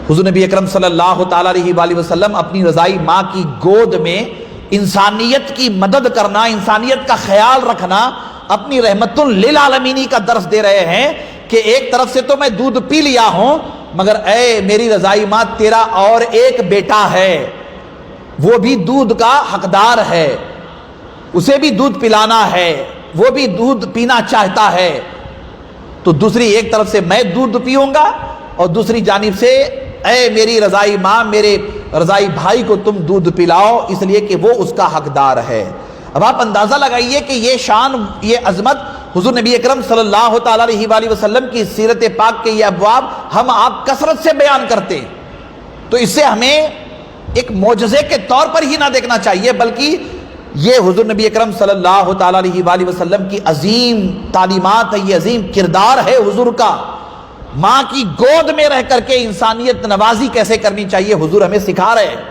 حضور نبی اکرم صلی اللہ تعالیٰ علیہ وآلہ وسلم اپنی رضائی ماں کی گود میں انسانیت کی مدد کرنا، انسانیت کا خیال رکھنا، اپنی رحمت للعالمینی کا درس دے رہے ہیں کہ ایک طرف سے تو میں دودھ پی لیا ہوں، مگر اے میری رضائی ماں، تیرا اور ایک بیٹا ہے، وہ بھی دودھ کا حقدار ہے، اسے بھی دودھ پلانا ہے، وہ بھی دودھ پینا چاہتا ہے. تو دوسری ایک طرف سے میں دودھ پیوں گا اور دوسری جانب سے اے میری رضائی ماں میرے رضائی بھائی کو تم دودھ پلاؤ، اس لیے کہ وہ اس کا حقدار ہے۔ اب آپ اندازہ لگائیے کہ یہ شان، یہ عظمت حضور نبی اکرم صلی اللہ تعالیٰ علیہ وآلہ وسلم کی سیرت پاک کے یہ ابواب ہم آپ کثرت سے بیان کرتے ہیں، تو اس سے ہمیں ایک معجزے کے طور پر ہی نہ دیکھنا چاہیے، بلکہ یہ حضور نبی اکرم صلی اللہ تعالیٰ علیہ وآلہ وسلم کی عظیم تعلیمات ہے، یہ عظیم کردار ہے حضور کا۔ ماں کی گود میں رہ کر کے انسانیت نوازی کیسے کرنی چاہیے حضور ہمیں سکھا رہے ہیں،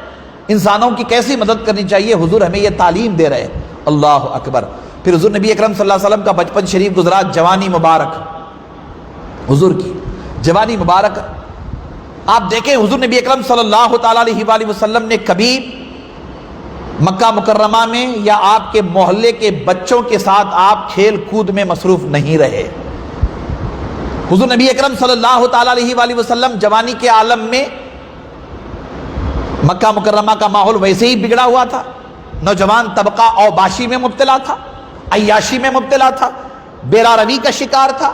انسانوں کی کیسی مدد کرنی چاہیے حضور ہمیں یہ تعلیم دے رہے ہیں۔ اللہ اکبر۔ پھر حضور نبی اکرم صلی اللہ علیہ وسلم کا بچپن شریف گزرا، جوانی مبارک، حضور کی جوانی مبارک آپ دیکھیں، حضور نبی اکرم صلی اللہ تعالیٰ علیہ وآلہ وسلم نے کبھی مکہ مکرمہ میں یا آپ کے محلے کے بچوں کے ساتھ آپ کھیل کود میں مصروف نہیں رہے۔ حضور نبی اکرم صلی اللہ تعالیٰ علیہ وآلہ وسلم جوانی کے عالم میں مکہ مکرمہ کا ماحول ویسے ہی بگڑا ہوا تھا، نوجوان طبقہ اوباشی میں مبتلا تھا، عیاشی میں مبتلا تھا، بیرا روی کا شکار تھا۔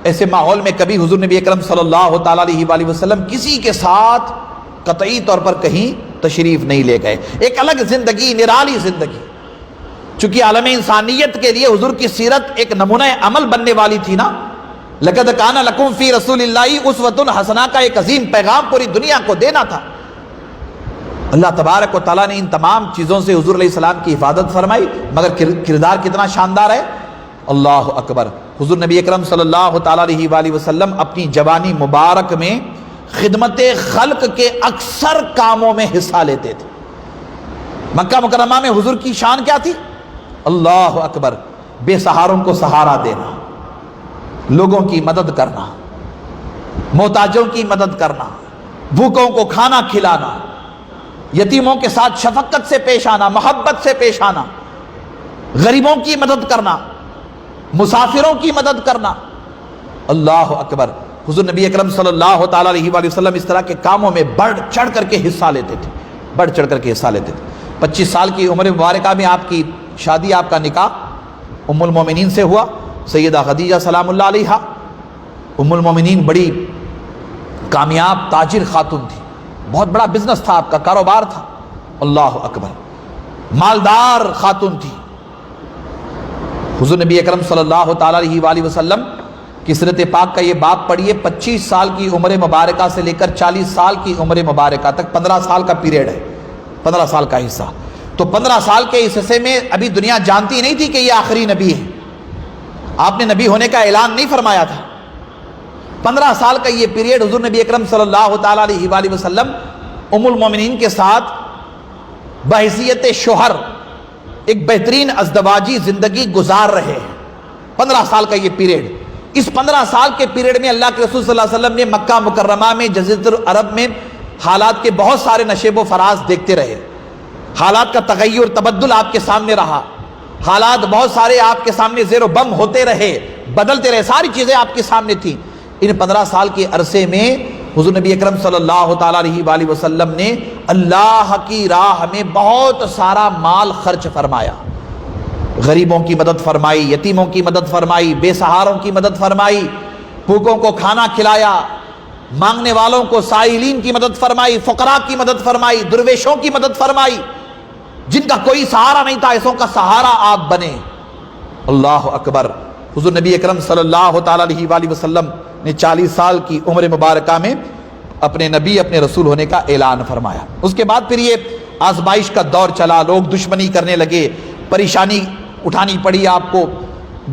ایسے ماحول میں کبھی حضور نبی اکرم صلی اللہ تعالیٰ علیہ وآلہ وسلم کسی کے ساتھ قطعی طور پر کہیں تشریف نہیں لے گئے، ایک الگ زندگی، نرالی زندگی۔ چونکہ عالم انسانیت کے لیے حضور کی سیرت ایک نمونہ عمل بننے والی تھی نا، لقد کان لکم فی رسول اللہ اسوۃ حسنہ کا ایک عظیم پیغام پوری دنیا کو دینا تھا۔ اللہ تبارک و تعالیٰ نے ان تمام چیزوں سے حضور علیہ السلام کی حفاظت فرمائی، مگر کردار کتنا شاندار ہے، اللہ اکبر۔ حضور نبی اکرم صلی اللہ تعالیٰ علیہ وآلہ وسلم اپنی جوانی مبارک میں خدمت خلق کے اکثر کاموں میں حصہ لیتے تھے۔ مکہ مکرمہ میں حضور کی شان کیا تھی؟ اللہ اکبر، بے سہاروں کو سہارا دینا، لوگوں کی مدد کرنا، محتاجوں کی مدد کرنا، بھوکوں کو کھانا کھلانا، یتیموں کے ساتھ شفقت سے پیش آنا، محبت سے پیش آنا، غریبوں کی مدد کرنا، مسافروں کی مدد کرنا۔ اللہ اکبر۔ حضور نبی اکرم صلی اللہ تعالیٰ علیہ وآلہ وسلم اس طرح کے کاموں میں بڑھ چڑھ کر کے حصہ لیتے تھے، بڑھ چڑھ کر کے حصہ لیتے تھے۔ 25 سال کی عمر مبارکہ میں آپ کی شادی، آپ کا نکاح ام المومنین سے ہوا، سیدہ خدیجہ سلام اللہ علیہا۔ ام المومنین بڑی کامیاب تاجر خاتون تھی، بہت بڑا بزنس تھا، آپ کا کاروبار تھا، اللہ اکبر، مالدار خاتون تھی۔ حضور نبی اکرم صلی اللہ تعالیٰ علیہ وآلہ وسلم کی سیرت پاک کا یہ باب پڑھیے، 25 سال کی عمر مبارکہ سے لے کر 40 سال کی عمر مبارکہ تک 15 سال کا پیریڈ ہے، 15 سال کا حصہ۔ تو 15 سال کے اس حصے میں ابھی دنیا جانتی نہیں تھی کہ یہ آخری نبی ہے، آپ نے نبی ہونے کا اعلان نہیں فرمایا تھا۔ 15 سال کا یہ پیریڈ حضور نبی اکرم صلی اللہ تعالیٰ علیہ وآلہ وسلم ام المومنین کے ساتھ بحیثیت شوہر ایک بہترین ازدواجی زندگی گزار رہے ہیں۔ 15 سال کا یہ پیریڈ، اس 15 سال کے پیریڈ میں اللہ کے رسول صلی اللہ علیہ وسلم نے مکہ مکرمہ میں، جزیرۃ العرب میں حالات کے بہت سارے نشیب و فراز دیکھتے رہے، حالات کا تغیر تبدل آپ کے سامنے رہا، حالات بہت سارے آپ کے سامنے زیر و بم ہوتے رہے، بدلتے رہے، ساری چیزیں آپ کے سامنے تھیں۔ ان 15 سال کے عرصے میں حضور نبی اکرم صلی اللہ تعالیٰ علیہ وآلہ وسلم نے اللہ کی راہ میں بہت سارا مال خرچ فرمایا، غریبوں کی مدد فرمائی، یتیموں کی مدد فرمائی، بے سہاروں کی مدد فرمائی، بھوکوں کو کھانا کھلایا، مانگنے والوں کو سائلین کی مدد فرمائی، فقراء کی مدد فرمائی، درویشوں کی مدد فرمائی، جن کا کوئی سہارا نہیں تھا ایسوں کا سہارا آپ بنے۔ اللہ اکبر۔ حضور نبی اکرم صلی اللہ تعالیٰ علیہ وآلہ وسلم نے 40 سال کی عمر مبارکہ میں اپنے نبی، اپنے رسول ہونے کا اعلان فرمایا۔ اس کے بعد پھر یہ آزمائش کا دور چلا، لوگ دشمنی کرنے لگے، پریشانی اٹھانی پڑی آپ کو،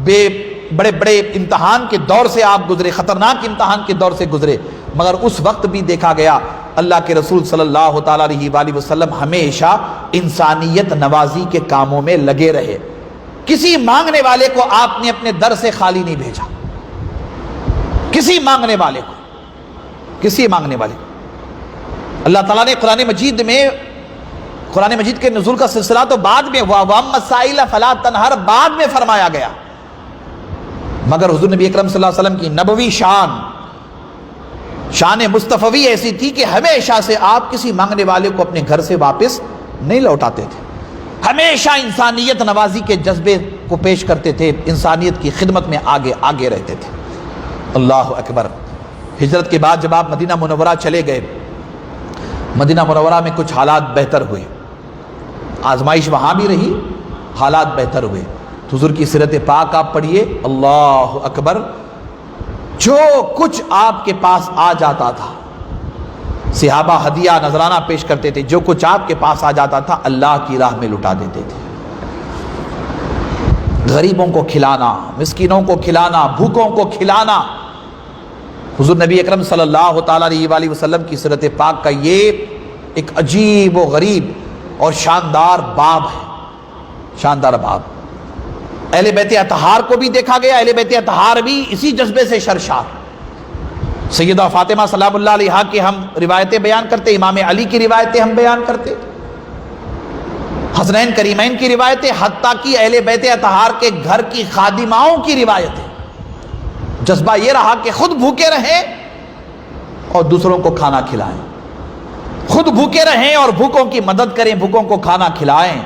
بڑے بڑے امتحان کے دور سے آپ گزرے، خطرناک امتحان کے دور سے گزرے، مگر اس وقت بھی دیکھا گیا اللہ کے رسول صلی اللہ تعالیٰ علیہ وآلہ وسلم ہمیشہ انسانیت نوازی کے کاموں میں لگے رہے۔ کسی مانگنے والے کو آپ نے اپنے در سے خالی نہیں بھیجا، کسی مانگنے والے کو، کسی مانگنے والے کو۔ اللہ تعالیٰ نے قرآن مجید میں، قرآن مجید کے نزول کا سلسلہ تو بعد میں ہوا، وَأَمَّا السَّائِلَ فَلَا تَنْهَرْ بعد میں فرمایا گیا، مگر حضور نبی اکرم صلی اللہ علیہ وسلم کی نبوی شان مصطفی ایسی تھی کہ ہمیشہ سے آپ کسی مانگنے والے کو اپنے گھر سے واپس نہیں لوٹاتے تھے، ہمیشہ انسانیت نوازی کے جذبے کو پیش کرتے تھے، انسانیت کی خدمت میں آگے رہتے تھے۔ اللہ اکبر۔ ہجرت کے بعد جب آپ مدینہ منورہ چلے گئے، مدینہ منورہ میں کچھ حالات بہتر ہوئے، آزمائش وہاں بھی رہی، حالات بہتر ہوئے. تو حضور کی سیرت پاک آپ پڑھیے، اللہ اکبر، جو کچھ آپ کے پاس آ جاتا تھا، صحابہ ہدیہ نذرانہ پیش کرتے تھے، جو کچھ آپ کے پاس آ جاتا تھا اللہ کی راہ میں لٹا دیتے تھے. غریبوں کو کھلانا، مسکینوں کو کھلانا، بھوکوں کو کھلانا. حضور نبی اکرم صلی اللہ تعالیٰ علیہ وآلہ وسلم کی سیرت پاک کا یہ ایک عجیب و غریب اور شاندار باب ہے، شاندار باب. اہل بیت اطہار کو بھی دیکھا گیا، اہل بیت اطہار بھی اسی جذبے سے سرشار. سیدہ فاطمہ سلام اللہ علیہا کی ہم روایتیں بیان کرتے، امام علی کی روایتیں ہم بیان کرتے، حسنین کریمین کی روایتیں، حتیٰ کہ اہل بیت اطہار کے گھر کی خادماؤں کی روایتیں. جذبہ یہ رہا کہ خود بھوکے رہیں اور دوسروں کو کھانا کھلائیں، خود بھوکے رہیں اور بھوکوں کی مدد کریں، بھوکوں کو کھانا کھلائیں.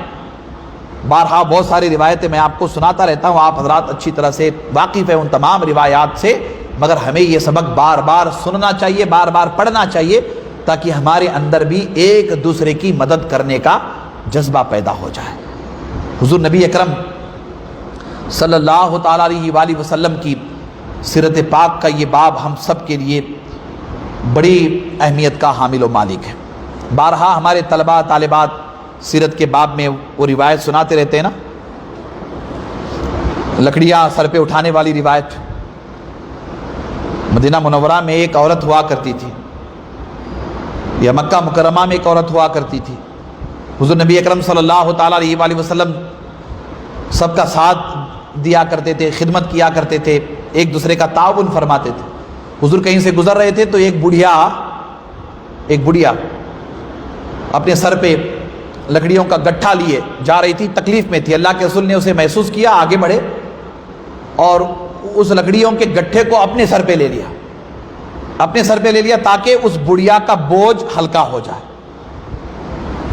بارہا بہت ساری روایتیں میں آپ کو سناتا رہتا ہوں، آپ حضرات اچھی طرح سے واقف ہیں ان تمام روایات سے، مگر ہمیں یہ سبق بار بار سننا چاہیے، بار بار پڑھنا چاہیے، تاکہ ہمارے اندر بھی ایک دوسرے کی مدد کرنے کا جذبہ پیدا ہو جائے. حضور نبی اکرم صلی اللہ تعالیٰ علیہ وآلہ وسلم کی سیرت پاک کا یہ باب ہم سب کے لیے بڑی اہمیت کا حامل و مالک ہے. بارہا ہمارے طلباء طالبات سیرت کے باب میں وہ روایت سناتے رہتے ہیں نا، لکڑیاں سر پہ اٹھانے والی روایت. مدینہ منورہ میں ایک عورت ہوا کرتی تھی، یا مکہ مکرمہ میں ایک عورت ہوا کرتی تھی. حضور نبی اکرم صلی اللہ تعالیٰ علیہ وآلہ وسلم سب کا ساتھ دیا کرتے تھے، خدمت کیا کرتے تھے، ایک دوسرے کا تعاون فرماتے تھے. حضور کہیں سے گزر رہے تھے تو ایک بڑھیا اپنے سر پہ لکڑیوں کا گٹھا لیے جا رہی تھی، تکلیف میں تھی. اللہ کے رسول نے اسے محسوس کیا، آگے بڑھے اور اس لکڑیوں کے گٹھے کو اپنے سر پہ لے لیا تاکہ اس بڑھیا کا بوجھ ہلکا ہو جائے.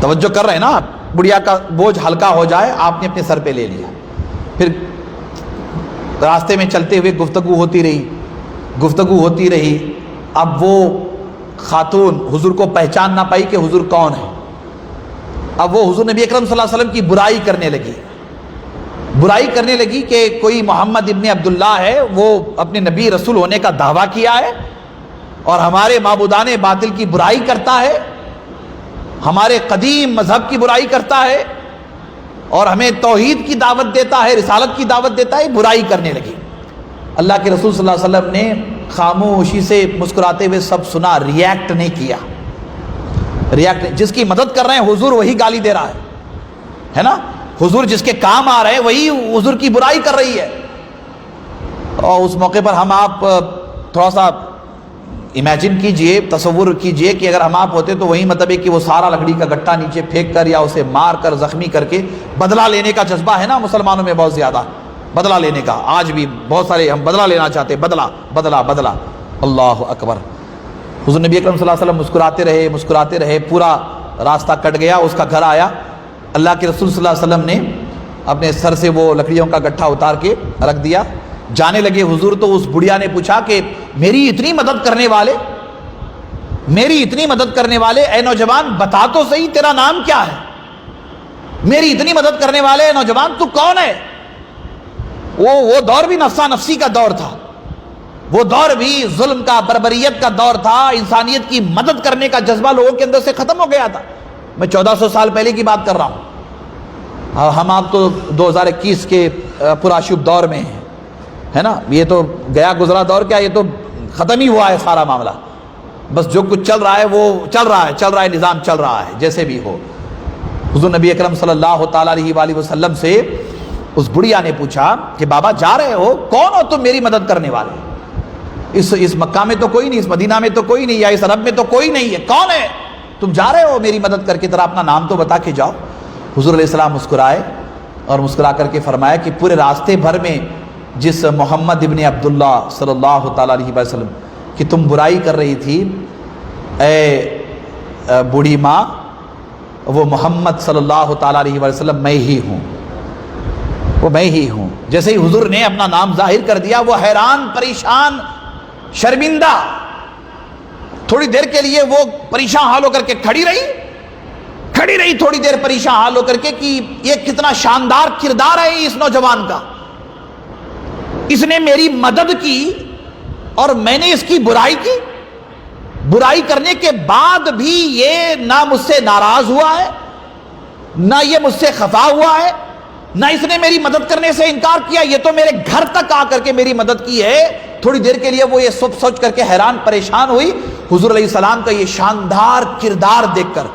توجہ کر رہے ہیں نا آپ، بڑھیا کا بوجھ ہلکا ہو جائے، آپ نے اپنے سر پہ لے لیا. پھر راستے میں چلتے ہوئے گفتگو ہوتی رہی. اب وہ خاتون حضور کو پہچان نہ پائی کہ حضور کون ہے. اب وہ حضور نبی اکرم صلی اللہ علیہ وسلم کی برائی کرنے لگی کہ کوئی محمد ابن عبداللہ ہے، وہ اپنے نبی رسول ہونے کا دعویٰ کیا ہے اور ہمارے معبودان باطل کی برائی کرتا ہے، ہمارے قدیم مذہب کی برائی کرتا ہے اور ہمیں توحید کی دعوت دیتا ہے، رسالت کی دعوت دیتا ہے. برائی کرنے لگی. اللہ کے رسول صلی اللہ علیہ وسلم نے خاموشی سے مسکراتے ہوئے سب سنا، ریاکٹ نہیں کیا. جس کی مدد کر رہے ہیں حضور وہی گالی دے رہا ہے نا، حضور جس کے کام آ رہے ہیں وہی حضور کی برائی کر رہی ہے. اور اس موقع پر ہم آپ تھوڑا سا امیجن کیجئے، تصور کیجئے کہ اگر ہم آپ ہوتے تو وہی مطلب ہے کہ وہ سارا لکڑی کا گٹھا نیچے پھینک کر یا اسے مار کر زخمی کر کے بدلہ لینے کا جذبہ ہے نا مسلمانوں میں بہت زیادہ، بدلہ لینے کا. آج بھی بہت سارے ہم بدلہ لینا چاہتے ہیں، بدلہ. اللہ اکبر. حضور نبی اکرم صلی اللہ علیہ وسلم مسکراتے رہے، پورا راستہ کٹ گیا. اس کا گھر آیا. اللہ کے رسول صلی اللہ علیہ وسلم نے اپنے سر سے وہ لکڑیوں کا گٹھا اتار کے رکھ دیا. جانے لگے حضور تو اس بڑھیا نے پوچھا کہ میری اتنی مدد کرنے والے اے نوجوان بتا تو صحیح تیرا نام کیا ہے؟ میری اتنی مدد کرنے والے اے نوجوان تو کون ہے؟ وہ دور بھی نفسا نفسی کا دور تھا، وہ دور بھی ظلم کا، بربریت کا دور تھا. انسانیت کی مدد کرنے کا جذبہ لوگوں کے اندر سے ختم ہو گیا تھا. میں 1400 سال پہلے کی بات کر رہا ہوں. ہم آپ تو 2021 کے پرآشوب دور میں ہیں، ہے نا. یہ تو گیا گزرا دور کیا، یہ تو ختم ہی ہوا ہے سارا معاملہ. بس جو کچھ چل رہا ہے وہ چل رہا ہے، نظام چل رہا ہے جیسے بھی ہو. حضور نبی اکرم صلی اللہ تعالیٰ علیہ وآلہ وسلم سے اس بڑھیا نے پوچھا کہ بابا جا رہے ہو، کون ہو تم میری مدد کرنے والے؟ اس مکہ میں تو کوئی نہیں، اس مدینہ میں تو کوئی نہیں، یا اس عرب میں تو کوئی نہیں ہے، کون ہے تم جا رہے ہو میری مدد کر کے؟ ذرا اپنا نام تو بتا کے جاؤ. حضور علیہ السلام مسکرائے اور مسکرا کر کے فرمایا کہ پورے راستے بھر میں جس محمد ابن عبداللہ صلی اللہ تعالیٰ علیہ وسلم کہ تم برائی کر رہی تھی، اے بوڑھی ماں، وہ محمد صلی اللہ تعالیٰ علیہ وسلم میں ہی ہوں. جیسے ہی حضور نے اپنا نام ظاہر کر دیا، وہ حیران، پریشان، شرمندہ تھوڑی دیر کے لیے وہ پریشان حال ہو کر کے کھڑی رہی تھوڑی دیر پریشان حال ہو کر کے کہ یہ کتنا شاندار کردار ہے اس نوجوان کا، اس نے میری مدد کی اور میں نے اس کی برائی کی، برائی کرنے کے بعد بھی یہ نہ مجھ سے ناراض ہوا ہے، نہ یہ مجھ سے خفا ہوا ہے، نہ اس نے میری مدد کرنے سے انکار کیا، یہ تو میرے گھر تک آ کر کے میری مدد کی ہے۔ تھوڑی دیر کے لیے وہ یہ سوچ کر کے حیران پریشان ہوئی۔ حضور علیہ السلام کا یہ شاندار کردار دیکھ کر،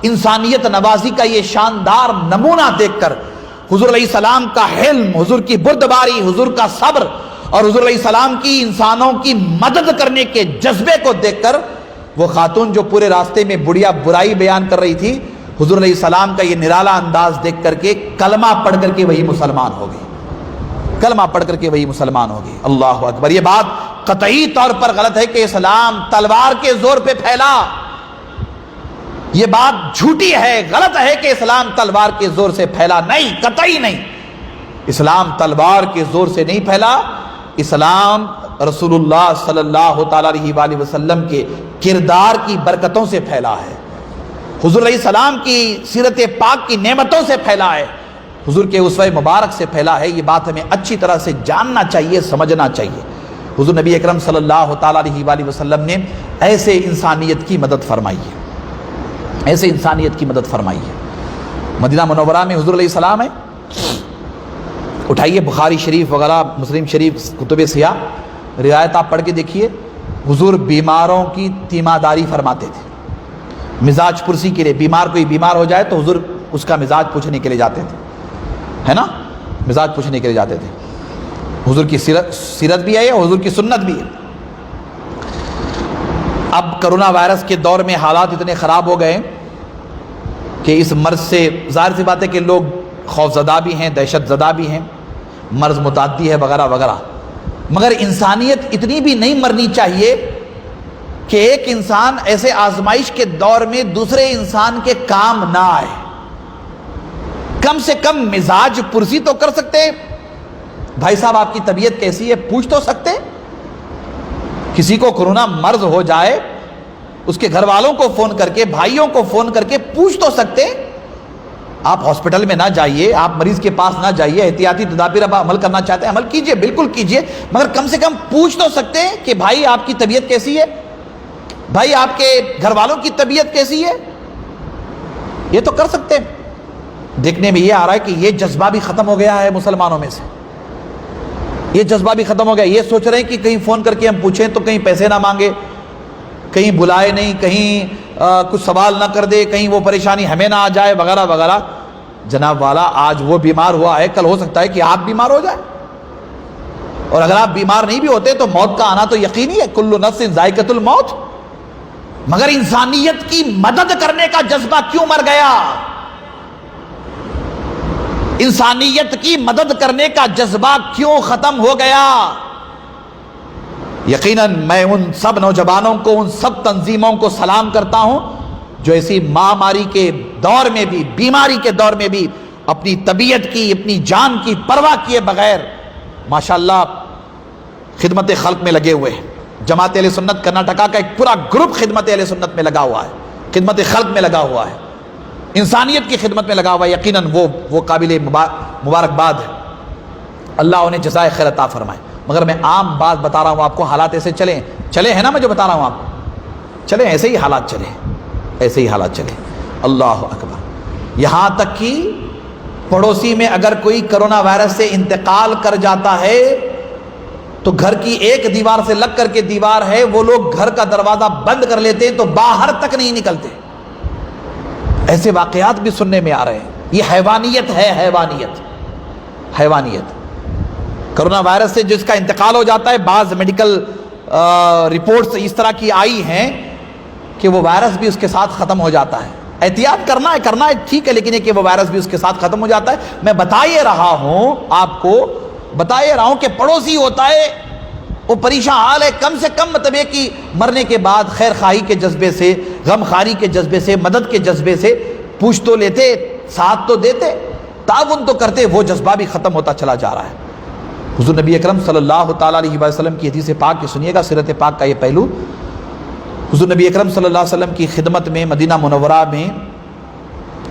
انسانیت نوازی کا یہ شاندار نمونہ دیکھ کر، حضور علیہ السلام کا حلم، حضور کی بردباری، حضور کا صبر اور حضور علیہ السلام کی انسانوں کی مدد کرنے کے جذبے کو دیکھ کر، وہ خاتون جو پورے راستے میں بڑھیا برائی بیان کر رہی تھی، حضور علیہ السلام کا یہ نرالا انداز دیکھ کر کے کلمہ پڑھ کر کے وہی مسلمان ہو گئی، کلمہ پڑھ کر کے وہی مسلمان ہو گئی۔ اللہ اکبر۔ یہ بات قطعی طور پر غلط ہے کہ اسلام تلوار کے زور پہ پھیلا، یہ بات جھوٹی ہے، غلط ہے کہ اسلام تلوار کے زور سے پھیلا، نہیں، قطعی نہیں، اسلام تلوار کے زور سے نہیں پھیلا، اسلام رسول اللہ صلی اللہ تعالی علیہ وآلہ وسلم کے کردار کی برکتوں سے پھیلا ہے، حضور علیہ السلام کی سیرت پاک کی نعمتوں سے پھیلا ہے، حضور کے اسوہ مبارک سے پھیلا ہے۔ یہ بات ہمیں اچھی طرح سے جاننا چاہیے، سمجھنا چاہیے۔ حضور نبی اکرم صلی اللہ تعالی علیہ وآلہ وسلم نے ایسے انسانیت کی مدد فرمائی ہے، ایسے انسانیت کی مدد فرمائی ہے۔ مدینہ منورہ میں حضور علیہ السلام ہے، اٹھائیے بخاری شریف وغیرہ، مسلم شریف، کتب سیاہ، روایت آپ پڑھ کے دیکھیے، حضور بیماروں کی تیمارداری فرماتے تھے، مزاج پرسی کے لیے، بیمار کوئی بیمار ہو جائے تو حضور اس کا مزاج پوچھنے کے لیے جاتے تھے، ہے نا، مزاج پوچھنے کے لیے جاتے تھے۔ حضور کی سیرت بھی ہے، حضور کی سنت بھی ہے۔ اب کرونا وائرس کے دور میں حالات اتنے خراب ہو گئے کہ اس مرض سے ظاہر سی بات ہے کہ لوگ خوف زدہ بھی ہیں، دہشت زدہ بھی ہیں، مرض متعدی ہے وغیرہ وغیرہ، مگر انسانیت اتنی بھی نہیں مرنی چاہیے کہ ایک انسان ایسے آزمائش کے دور میں دوسرے انسان کے کام نہ آئے۔ کم سے کم مزاج پرسی تو کر سکتے، بھائی صاحب آپ کی طبیعت کیسی ہے پوچھ تو سکتے۔ کسی کو کرونا مرض ہو جائے، اس کے گھر والوں کو فون کر کے، بھائیوں کو فون کر کے پوچھ تو سکتے۔ آپ ہاسپٹل میں نہ جائیے، آپ مریض کے پاس نہ جائیے، احتیاطی تدابیر اب عمل کرنا چاہتے ہیں عمل کیجئے، بالکل کیجئے، مگر کم سے کم پوچھ تو سکتے کہ بھائی آپ کی طبیعت کیسی ہے، بھائی آپ کے گھر والوں کی طبیعت کیسی ہے، یہ تو کر سکتے۔ دیکھنے میں یہ آ رہا ہے کہ یہ جذبہ بھی ختم ہو گیا ہے مسلمانوں میں سے، یہ جذبہ بھی ختم ہو گیا۔ یہ سوچ رہے ہیں کہ کہیں فون کر کے ہم پوچھیں تو کہیں پیسے نہ مانگے، کہیں بلائے نہیں، کہیں کچھ سوال نہ کر دے، کہیں وہ پریشانی ہمیں نہ آ جائے وغیرہ وغیرہ۔ جناب والا، آج وہ بیمار ہوا ہے، کل ہو سکتا ہے کہ آپ بیمار ہو جائے، اور اگر آپ بیمار نہیں بھی ہوتے تو موت کا آنا تو یقینی ہے، کل نفس ذائقۃ الموت، مگر انسانیت کی مدد کرنے کا جذبہ کیوں مر گیا؟ انسانیت کی مدد کرنے کا جذبہ کیوں ختم ہو گیا؟ یقیناً میں ان سب نوجوانوں کو، ان سب تنظیموں کو سلام کرتا ہوں جو ایسی مہاماری کے دور میں بھی، بیماری کے دور میں بھی اپنی طبیعت کی، اپنی جان کی پرواہ کیے بغیر ماشاءاللہ خدمت خلق میں لگے ہوئے ہیں۔ جماعت اہل سنت کرناٹکا کا ایک پورا گروپ خدمت اہل سنت میں لگا ہوا ہے، خدمت خلق میں لگا ہوا ہے، انسانیت کی خدمت میں لگا ہوا ہے۔ یقیناً وہ قابل مبارکباد ہے، اللہ انہیں جزائے خیر عطا فرمائے۔ مگر میں عام بات بتا رہا ہوں آپ کو، حالات ایسے چلے ہیں نا، میں جو بتا رہا ہوں آپ کو، چلے ایسے ہی حالات چلے، ایسے ہی حالات چلے۔ اللہ اکبر۔ یہاں تک کہ پڑوسی میں اگر کوئی کرونا وائرس سے انتقال کر جاتا ہے تو گھر کی ایک دیوار سے لگ کر کے دیوار ہے، وہ لوگ گھر کا دروازہ بند کر لیتے ہیں تو باہر تک نہیں نکلتے۔ ایسے واقعات بھی سننے میں آ رہے ہیں۔ یہ حیوانیت ہے، حیوانیت۔ کرونا وائرس سے جس کا انتقال ہو جاتا ہے، بعض میڈیکل رپورٹس اس طرح کی آئی ہیں کہ وہ وائرس بھی اس کے ساتھ ختم ہو جاتا ہے۔ احتیاط کرنا ہے ٹھیک ہے، لیکن یہ کہ وہ وائرس بھی اس کے ساتھ ختم ہو جاتا ہے۔ میں بتا یہ رہا ہوں آپ کو، کہ پڑوسی ہوتا ہے وہ پریشان حال ہے، کم سے کم مطلب کہ مرنے کے بعد خیر خواہی کے جذبے سے، غم خاری کے جذبے سے، مدد کے جذبے سے پوچھ تو لیتے، ساتھ تو دیتے، تعاون تو کرتے۔ وہ جذبہ بھی ختم ہوتا چلا جا رہا ہے۔ حضور نبی اکرم صلی اللہ تعالیٰ علیہ وسلم کی حدیث پاک کی سنیے گا، سیرت پاک کا یہ پہلو۔ حضور نبی اکرم صلی اللہ علیہ وسلم کی خدمت میں مدینہ منورہ میں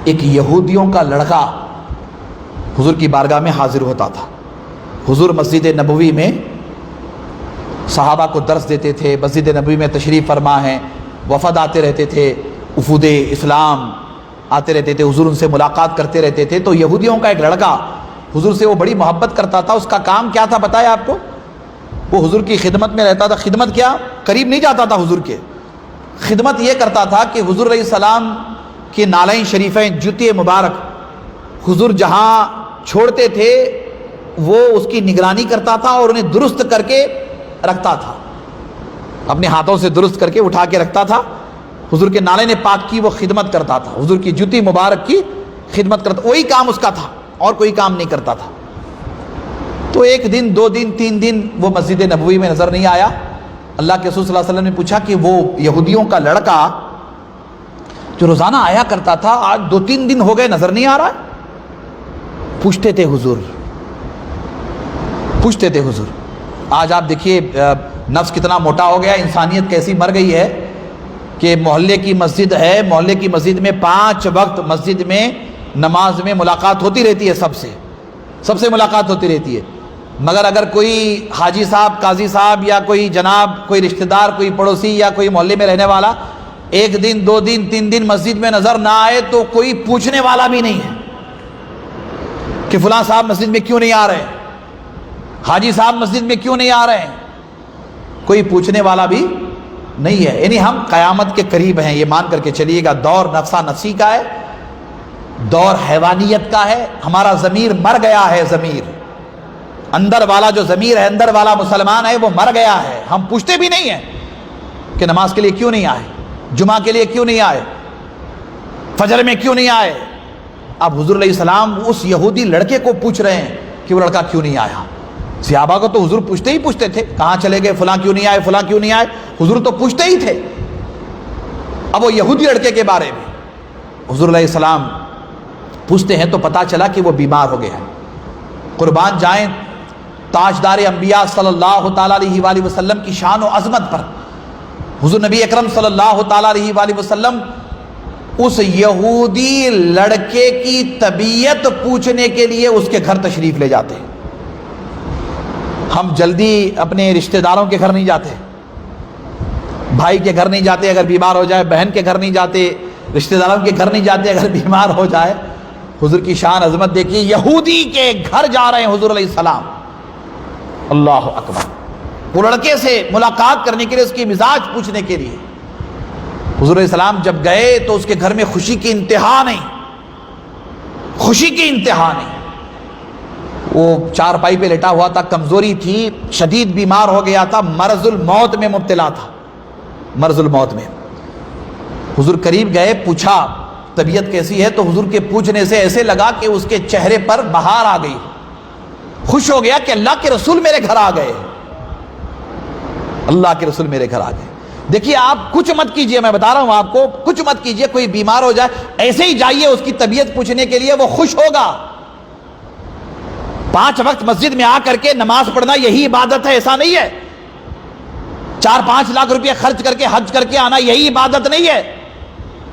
ایک یہودیوں کا لڑکا حضور کی بارگاہ میں حاضر ہوتا تھا۔ حضور مسجد نبوی میں صحابہ کو درس دیتے تھے، مسجد نبوی میں تشریف فرما ہیں، وفد آتے رہتے تھے، وفود اسلام آتے رہتے تھے، حضور ان سے ملاقات کرتے رہتے تھے۔ تو یہودیوں کا ایک لڑکا حضور سے وہ بڑی محبت کرتا تھا۔ اس کا کام کیا تھا بتایا آپ کو؟ وہ حضور کی خدمت میں رہتا تھا۔ خدمت کیا؟ قریب نہیں جاتا تھا حضور کے، خدمت یہ کرتا تھا کہ حضور علیہ السلام کے نالین شریفین، جوتے مبارک حضور جہاں چھوڑتے تھے وہ اس کی نگرانی کرتا تھا اور انہیں درست کر کے رکھتا تھا، اپنے ہاتھوں سے درست کر کے اٹھا کے رکھتا تھا۔ حضور کے نالین پاک کی وہ خدمت کرتا تھا، حضور کی جوتی مبارک کی خدمت کرتا، وہی کام اس کا تھا اور کوئی کام نہیں کرتا تھا۔ تو ایک دن، 2 دن، 3 دن وہ مسجد نبوی میں نظر نہیں آیا۔ اللہ کے رسول صلی اللہ علیہ وسلم نے پوچھا کہ وہ یہودیوں کا لڑکا جو روزانہ آیا کرتا تھا آج 2-3 دن ہو گئے نظر نہیں آ رہا ہے؟ پوچھتے تھے حضور، پوچھتے تھے حضور۔ آج آپ دیکھیے نفس کتنا موٹا ہو گیا، انسانیت کیسی مر گئی ہے کہ محلے کی مسجد ہے، محلے کی مسجد میں 5 وقت مسجد میں نماز میں ملاقات ہوتی رہتی ہے، سب سے ملاقات ہوتی رہتی ہے، مگر اگر کوئی حاجی صاحب، قاضی صاحب یا کوئی جناب، کوئی رشتہ دار، کوئی پڑوسی یا کوئی محلے میں رہنے والا 1 دن، 2 دن، 3 دن مسجد میں نظر نہ آئے تو کوئی پوچھنے والا بھی نہیں ہے کہ فلاں صاحب مسجد میں کیوں نہیں آ رہے، حاجی صاحب مسجد میں کیوں نہیں آ رہے ہیں، کوئی پوچھنے والا بھی نہیں ہے۔ یعنی ہم قیامت کے قریب ہیں، یہ مان کر کے چلیے گا۔ دور نفسا نفسی کا ہے، دور حیوانیت کا ہے، ہمارا ضمیر مر گیا ہے، ضمیر اندر والا جو ضمیر ہے، اندر والا مسلمان ہے وہ مر گیا ہے۔ ہم پوچھتے بھی نہیں ہیں کہ نماز کے لیے کیوں نہیں آئے، جمعہ کے لیے کیوں نہیں آئے، فجر میں کیوں نہیں آئے۔ اب حضور علیہ السلام اس یہودی لڑکے کو پوچھ رہے ہیں کہ وہ لڑکا کیوں نہیں آیا۔ صحابہ کو تو حضور پوچھتے ہی پوچھتے تھے، کہاں چلے گئے، فلاں کیوں نہیں آئے، فلاں کیوں نہیں آئے، حضور تو پوچھتے ہی تھے۔ اب وہ یہودی لڑکے کے بارے میں حضور علیہ السلام پوچھتے ہیں تو پتہ چلا کہ وہ بیمار ہو گیا ہے۔ قربان جائیں تاجدار انبیاء صلی اللہ تعالیٰ علیہ وآلہ وسلم کی شان و عظمت پر، حضور نبی اکرم صلی اللہ تعالیٰ علیہ وآلہ وسلم اس یہودی لڑکے کی طبیعت پوچھنے کے لیے اس کے گھر تشریف لے جاتے ہیں۔ ہم جلدی اپنے رشتہ داروں کے گھر نہیں جاتے، بھائی کے گھر نہیں جاتے اگر بیمار ہو جائے، بہن کے گھر نہیں جاتے، رشتہ داروں کے گھر نہیں جاتے اگر بیمار ہو جائے۔ حضور کی شان عظمت دیکھیے، یہودی کے گھر جا رہے ہیں حضور علیہ السلام، اللہ اکبر، وہ لڑکے سے ملاقات کرنے کے لیے، اس کی مزاج پوچھنے کے لیے۔ حضور علیہ السلام جب گئے تو اس کے گھر میں خوشی کی انتہا نہیں، خوشی کی انتہا نہیں۔ وہ چارپائی پہ لیٹا ہوا تھا، کمزوری تھی، شدید بیمار ہو گیا تھا، مرض الموت میں مبتلا تھا، مرض الموت میں۔ حضور قریب گئے، پوچھا طبیعت کیسی ہے، تو حضور کے پوچھنے سے ایسے لگا کہ اس کے چہرے پر بہار آ گئی، خوش ہو گیا کہ اللہ کے رسول میرے گھر آ گئے، اللہ کے رسول میرے گھر آ گئے۔ دیکھیے آپ کچھ مت کیجئے، میں بتا رہا ہوں آپ کو، کچھ مت کیجئے، کوئی بیمار ہو جائے ایسے ہی جائیے اس کی طبیعت پوچھنے کے لیے، وہ خوش ہوگا۔ 5 وقت مسجد میں آ کر کے نماز پڑھنا یہی عبادت ہے، ایسا نہیں ہے۔ 4-5 لاکھ روپے خرچ کر کے حج کر کے آنا یہی عبادت نہیں ہے۔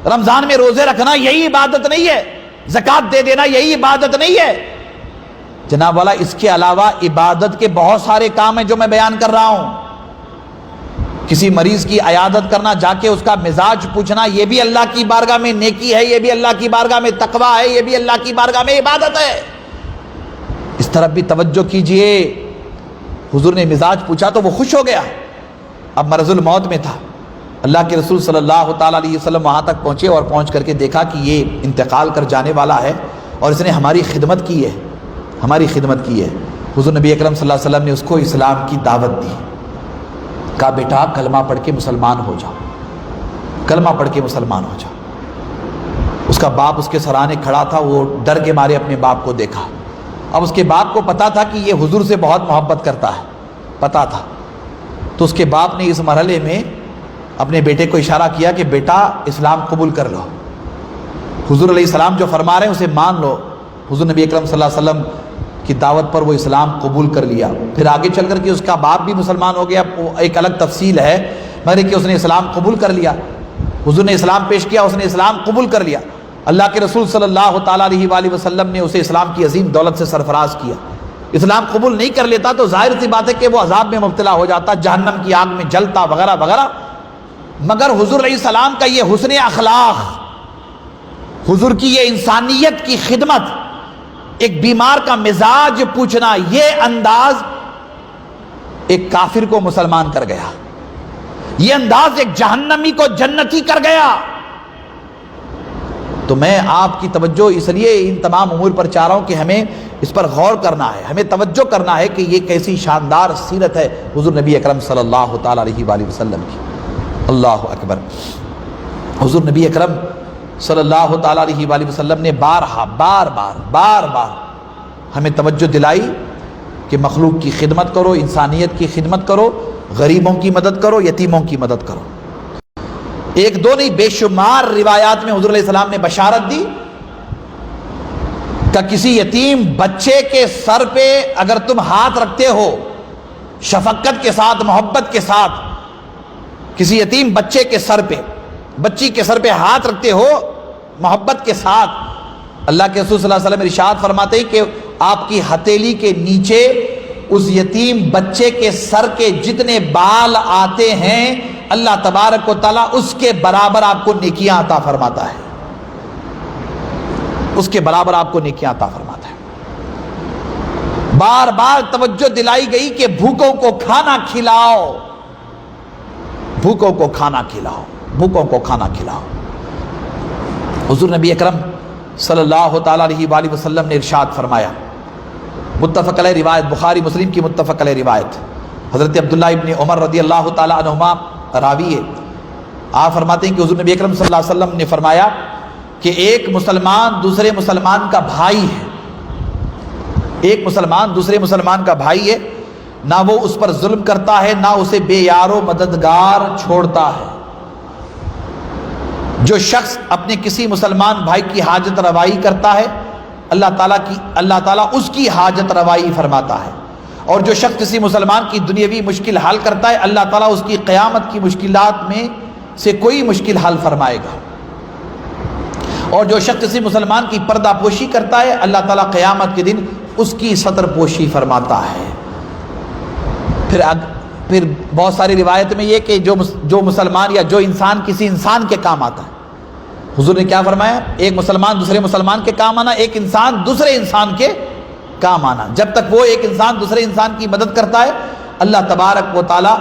رمضان میں روزے رکھنا یہی عبادت نہیں ہے۔ زکوٰۃ دے دینا یہی عبادت نہیں ہے جناب والا۔ اس کے علاوہ عبادت کے بہت سارے کام ہیں جو میں بیان کر رہا ہوں۔ کسی مریض کی عیادت کرنا، جا کے اس کا مزاج پوچھنا، یہ بھی اللہ کی بارگاہ میں نیکی ہے، یہ بھی اللہ کی بارگاہ میں تقویٰ ہے، یہ بھی اللہ کی بارگاہ میں عبادت ہے۔ اس طرف بھی توجہ کیجئے۔ حضور نے مزاج پوچھا تو وہ خوش ہو گیا، اب مرض الموت میں تھا۔ اللہ کے رسول صلی اللہ تعالیٰ علیہ وسلم وہاں تک پہنچے اور پہنچ کر کے دیکھا کہ یہ انتقال کر جانے والا ہے اور اس نے ہماری خدمت کی ہے، ہماری خدمت کی ہے۔ حضور نبی اکرم صلی اللہ علیہ وسلم نے اس کو اسلام کی دعوت دی، کہا بیٹا کلمہ پڑھ کے مسلمان ہو جاؤ، کلمہ پڑھ کے مسلمان ہو جاؤ۔ اس کا باپ اس کے سرانے کھڑا تھا، وہ ڈر کے مارے اپنے باپ کو دیکھا۔ اب اس کے باپ کو پتا تھا کہ یہ حضور سے بہت محبت کرتا ہے، پتا تھا، تو اس کے باپ نے اس مرحلے میں اپنے بیٹے کو اشارہ کیا کہ بیٹا اسلام قبول کر لو، حضور علیہ السلام جو فرما رہے ہیں اسے مان لو۔ حضور نبی اکرم صلی اللہ علیہ وسلم کی دعوت پر وہ اسلام قبول کر لیا۔ پھر آگے چل کر کے اس کا باپ بھی مسلمان ہو گیا، ایک الگ تفصیل ہے، مگر کہ اس نے اسلام قبول کر لیا. حضور نے اسلام پیش کیا, اس نے اسلام قبول کر لیا. اللہ کے رسول صلی اللہ تعالیٰ علیہ وآلہ وسلم نے اسے اسلام کی عظیم دولت سے سرفراز کیا. اسلام قبول نہیں کر لیتا تو ظاہر سی بات ہے کہ وہ عذاب میں مبتلا ہو جاتا, جہنم کی آگ میں جلتا وغیرہ وغیرہ. مگر حضور علیہ السلام کا یہ حسن اخلاق, حضور کی یہ انسانیت کی خدمت, ایک بیمار کا مزاج پوچھنا, یہ انداز ایک کافر کو مسلمان کر گیا, یہ انداز ایک جہنمی کو جنتی کر گیا. تو میں آپ کی توجہ اس لیے ان تمام امور پر چاہ رہا ہوں کہ ہمیں اس پر غور کرنا ہے, ہمیں توجہ کرنا ہے کہ یہ کیسی شاندار سیرت ہے حضور نبی اکرم صلی اللہ تعالیٰ علیہ وآلہ وسلم کی. اللہ اکبر. حضور نبی اکرم صلی اللہ تعالیٰ علیہ وآلہ وسلم نے بار بار ہمیں توجہ دلائی کہ مخلوق کی خدمت کرو, انسانیت کی خدمت کرو, غریبوں کی مدد کرو, یتیموں کی مدد کرو. ایک دو نہیں, بے شمار روایات میں حضور علیہ السلام نے بشارت دی کہ کسی یتیم بچے کے سر پہ اگر تم ہاتھ رکھتے ہو شفقت کے ساتھ, محبت کے ساتھ, کسی یتیم بچے کے سر پہ, بچی کے سر پہ ہاتھ رکھتے ہو محبت کے ساتھ, اللہ کے رسول صلی اللہ علیہ وسلم ارشاد فرماتے ہیں کہ آپ کی ہتھیلی کے نیچے اس یتیم بچے کے سر کے جتنے بال آتے ہیں اللہ تبارک و تعالیٰ اس کے برابر آپ کو نیکیاں عطا فرماتا ہے, اس کے برابر آپ کو نیکیاں عطا فرماتا ہے. بار بار توجہ دلائی گئی کہ بھوکوں کو کھانا کھلاؤ, بھوکوں کو کھانا کھلاؤ, بھوکوں کو کھانا کھلاؤ. حضور نبی اکرم صلی اللہ تعالیٰ علیہ وآلہ وسلم نے ارشاد فرمایا, متفق علیہ روایت, بخاری مسلم کی متفق علیہ روایت, حضرت عبداللہ ابن عمر رضی اللہ تعالیٰ عنہما راوی ہے. آپ فرماتے ہیں کہ حضور نبی اکرم صلی اللہ علیہ وسلم نے فرمایا کہ ایک مسلمان دوسرے مسلمان کا بھائی ہے, ایک مسلمان دوسرے مسلمان کا بھائی ہے, نہ وہ اس پر ظلم کرتا ہے نہ اسے بے یار و مددگار چھوڑتا ہے. جو شخص اپنے کسی مسلمان بھائی کی حاجت روائی کرتا ہے اللہ تعالیٰ اس کی حاجت روائی فرماتا ہے, اور جو شخص کسی مسلمان کی دنیاوی مشکل حل کرتا ہے اللہ تعالیٰ اس کی قیامت کی مشکلات میں سے کوئی مشکل حل فرمائے گا, اور جو شخص کسی مسلمان کی پردہ پوشی کرتا ہے اللہ تعالیٰ قیامت کے دن اس کی ستر پوشی فرماتا ہے. پھر بہت ساری روایت میں یہ کہ جو مسلمان یا جو انسان کسی انسان کے کام آتا ہے, حضور نے کیا فرمایا, ایک مسلمان دوسرے مسلمان کے کام آنا, ایک انسان دوسرے انسان کے کام آنا. جب تک وہ ایک انسان دوسرے انسان کی مدد کرتا ہے اللہ تبارک و تعالیٰ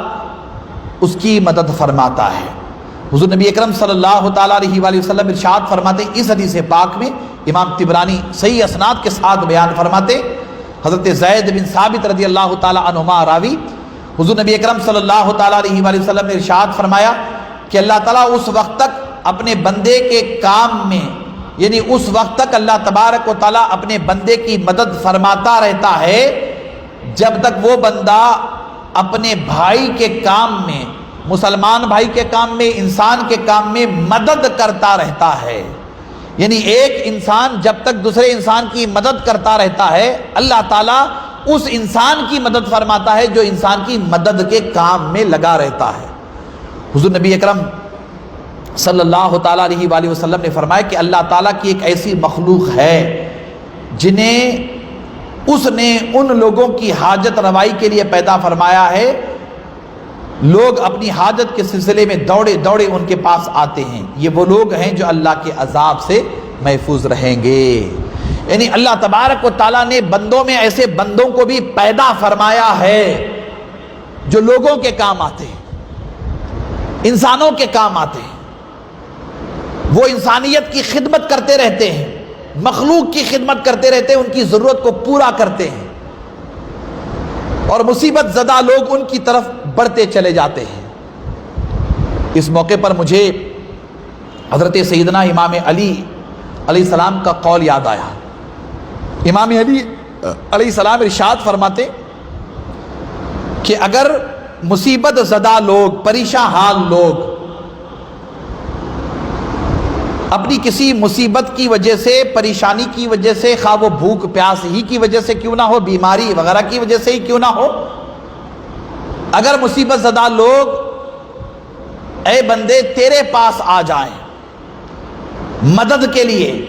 اس کی مدد فرماتا ہے. حضور نبی اکرم صلی اللہ تعالیٰ علیہ وآلہ وسلم ارشاد فرماتے, اس حدیث پاک میں امام طبرانی صحیح اسناد کے ساتھ بیان فرماتے, حضرت زید بن ثابت رضی اللہ تعالیٰ عنہما راوی, حضور نبی اکرم صلی اللہ تعالیٰ علیہ وآلہ وسلم نے ارشاد فرمایا کہ اللہ تعالیٰ اس وقت تک اپنے بندے کے کام میں, یعنی اس وقت تک اللہ تبارک و تعالیٰ اپنے بندے کی مدد فرماتا رہتا ہے جب تک وہ بندہ اپنے بھائی کے کام میں, مسلمان بھائی کے کام میں, انسان کے کام میں مدد کرتا رہتا ہے. یعنی ایک انسان جب تک دوسرے انسان کی مدد کرتا رہتا ہے اللہ تعالیٰ اس انسان کی مدد فرماتا ہے جو انسان کی مدد کے کام میں لگا رہتا ہے. حضور نبی اکرم صلی اللہ تعالیٰ علیہ وآلہ وسلم نے فرمایا کہ اللہ تعالیٰ کی ایک ایسی مخلوق ہے جنہیں اس نے ان لوگوں کی حاجت روائی کے لیے پیدا فرمایا ہے, لوگ اپنی حاجت کے سلسلے میں دوڑے دوڑے ان کے پاس آتے ہیں, یہ وہ لوگ ہیں جو اللہ کے عذاب سے محفوظ رہیں گے. یعنی اللہ تبارک و تعالیٰ نے بندوں میں ایسے بندوں کو بھی پیدا فرمایا ہے جو لوگوں کے کام آتے ہیں, انسانوں کے کام آتے ہیں, وہ انسانیت کی خدمت کرتے رہتے ہیں, مخلوق کی خدمت کرتے رہتے ہیں, ان کی ضرورت کو پورا کرتے ہیں, اور مصیبت زدہ لوگ ان کی طرف بڑھتے چلے جاتے ہیں. اس موقع پر مجھے حضرت سیدنا امام علی علیہ السلام کا قول یاد آیا. امام علی علیہ السلام ارشاد فرماتے کہ اگر مصیبت زدہ لوگ, پریشان حال لوگ اپنی کسی مصیبت کی وجہ سے, پریشانی کی وجہ سے, خواہ وہ بھوک پیاس ہی کی وجہ سے کیوں نہ ہو, بیماری وغیرہ کی وجہ سے ہی کیوں نہ ہو, اگر مصیبت زدہ لوگ اے بندے تیرے پاس آ جائیں مدد کے لیے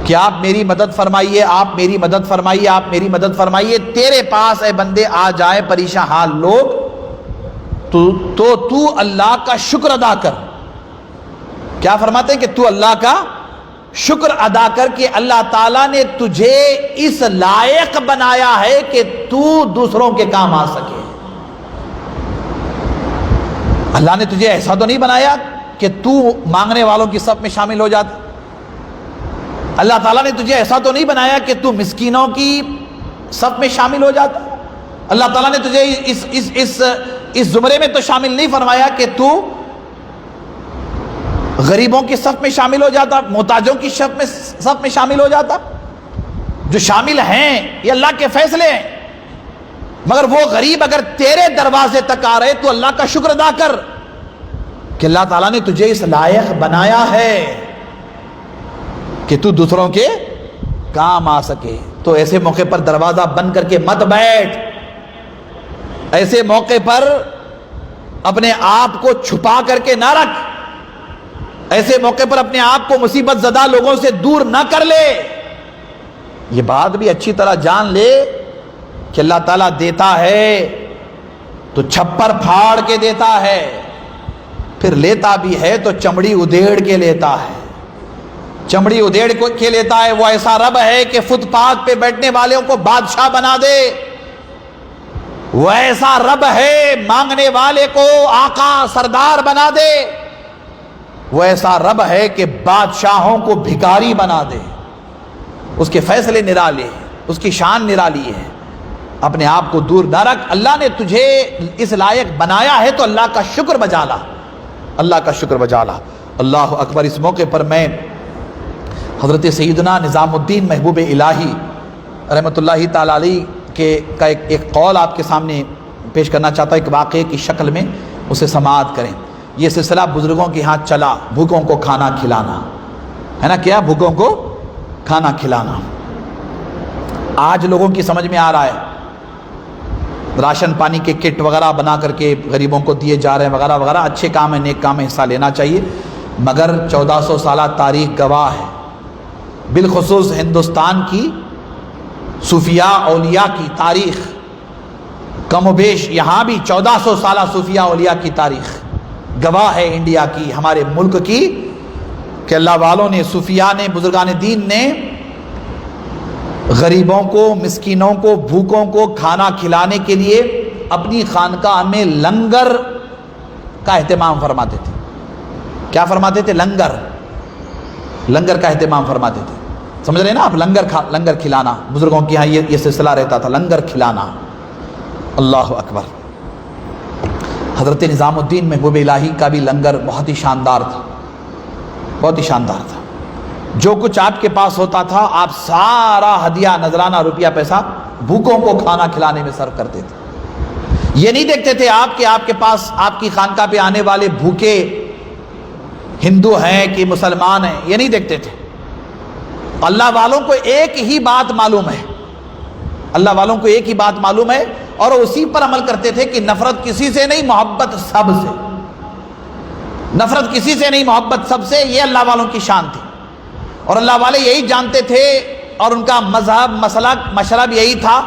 کہ آپ میری مدد فرمائیے، آپ میری مدد فرمائیے، آپ میری مدد فرمائیے، تیرے پاس اے بندے آ جائیں پریشان حال لوگ، تو اللہ کا شکر ادا کر۔ کیا فرماتے ہیں کہ تو اللہ کا شکر ادا کر کہ اللہ تعالیٰ نے تجھے اس لائق بنایا ہے کہ تو دوسروں کے کام آ سکے۔ اللہ نے تجھے ایسا تو نہیں بنایا کہ تو مانگنے والوں کی صف میں شامل ہو جاتا۔ اللہ تعالیٰ نے تجھے ایسا تو نہیں بنایا کہ تو مسکینوں کی صف میں شامل ہو جاتا۔ اللہ تعالیٰ نے تجھے اس زمرے میں تو شامل نہیں فرمایا کہ تو غریبوں کی صف میں شامل ہو جاتا، محتاجوں کی صف میں شامل ہو جاتا۔ جو شامل ہیں یہ اللہ کے فیصلے ہیں، مگر وہ غریب اگر تیرے دروازے تک آ رہے تو اللہ کا شکر ادا کر کہ اللہ تعالیٰ نے تجھے اس لائق بنایا ہے کہ تو دوسروں کے کام آ سکے۔ تو ایسے موقع پر دروازہ بند کر کے مت بیٹھ، ایسے موقع پر اپنے آپ کو چھپا کر کے نہ رکھ، ایسے موقع پر اپنے آپ کو مصیبت زدہ لوگوں سے دور نہ کر لے۔ یہ بات بھی اچھی طرح جان لے کہ اللہ تعالیٰ دیتا ہے تو چھپر پھاڑ کے دیتا ہے، پھر لیتا بھی ہے تو چمڑی ادھیڑ کے لیتا ہے۔ چمڑی ادھیڑ کے لیتا ہے۔ وہ ایسا رب ہے کہ فٹ پاتھ پہ بیٹھنے والوں کو بادشاہ بنا دے۔ وہ ایسا رب ہے مانگنے والے کو آقا سردار بنا دے۔ وہ ایسا رب ہے کہ بادشاہوں کو بھکاری بنا دے۔ اس کے فیصلے نرالے، اس کی شان نرالی ہے۔ اپنے آپ کو دور نہ رکھ، اللہ نے تجھے اس لائق بنایا ہے تو اللہ کا شکر بجا لا، اللہ کا شکر بجا لا۔ اللہ اکبر۔ اس موقع پر میں حضرت سیدنا نظام الدین محبوب الہی رحمۃ اللہ تعالی علیہ کا ایک قول آپ کے سامنے پیش کرنا چاہتا ہوں، ایک واقعے کی شکل میں اسے سماعت کریں۔ یہ سلسلہ بزرگوں کے ہاتھ چلا، بھوکوں کو کھانا کھلانا ہے نا، کیا بھوکوں کو کھانا کھلانا۔ آج لوگوں کی سمجھ میں آ رہا ہے، راشن پانی کے کٹ وغیرہ بنا کر کے غریبوں کو دیے جا رہے ہیں وغیرہ وغیرہ، اچھے کام ہیں، نیک کام میں حصہ لینا چاہیے، مگر 1400 سالہ تاریخ گواہ ہے، بالخصوص ہندوستان کی صوفیاء اولیاء کی تاریخ، کم و بیش یہاں بھی 1400 سالہ صوفیاء اولیاء کی تاریخ گواہ ہے انڈیا کی، ہمارے ملک کی، کہ اللہ والوں نے، صوفیاء نے، بزرگان دین نے غریبوں کو، مسکینوں کو، بھوکوں کو کھانا کھلانے کے لیے اپنی خانقاہ میں لنگر کا اہتمام فرماتے تھے۔ کیا فرماتے تھے؟ لنگر کا اہتمام فرماتے تھے۔ سمجھ رہے ہیں نا آپ؟ لنگر کھلانا، بزرگوں کے یہاں یہ سلسلہ رہتا تھا، لنگر کھلانا۔ اللہ اکبر۔ حضرت نظام الدین محبوب الہی کا بھی لنگر بہت ہی شاندار تھا، بہت ہی شاندار تھا۔ جو کچھ آپ کے پاس ہوتا تھا آپ سارا ہدیہ، نذرانہ، روپیہ، پیسہ بھوکوں کو کھانا کھلانے میں صرف کرتے تھے۔ یہ نہیں دیکھتے تھے آپ کہ آپ کے پاس، آپ کی خانقاہ پہ آنے والے بھوکے ہندو ہیں کہ مسلمان ہیں، یہ نہیں دیکھتے تھے۔ اللہ والوں کو ایک ہی بات معلوم ہے، اللہ والوں کو ایک ہی بات معلوم ہے، اور اسی پر عمل کرتے تھے کہ نفرت کسی سے نہیں، محبت سب سے۔ نفرت کسی سے نہیں، محبت سب سے، یہ اللہ والوں کی شان تھی۔ اور اللہ والے یہی جانتے تھے، اور ان کا مذہب، مسلک، مشرب یہی تھا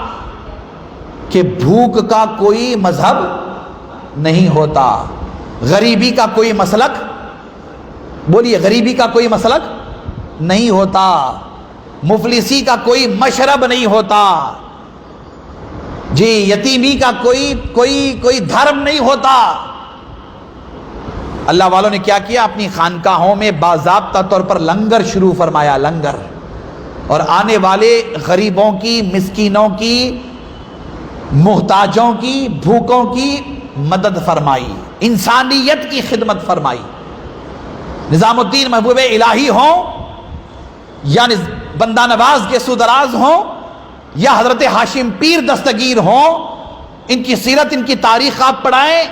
کہ بھوک کا کوئی مذہب نہیں ہوتا، غریبی کا کوئی مسلک، بولیے، غریبی کا کوئی مسلک نہیں ہوتا، مفلسی کا کوئی مشرب نہیں ہوتا، جی، یتیمی کا کوئی دھرم نہیں ہوتا۔ اللہ والوں نے کیا کیا؟ اپنی خانقاہوں میں باضابطہ طور پر لنگر شروع فرمایا، لنگر، اور آنے والے غریبوں کی، مسکینوں کی، محتاجوں کی، بھوکوں کی مدد فرمائی، انسانیت کی خدمت فرمائی۔ نظام الدین محبوب الہی ہوں یا بندہ نواز کے سودراز ہوں یا حضرت ہاشم پیر دستگیر ہوں، ان کی سیرت، ان کی تاریخ آپ پڑھائیں،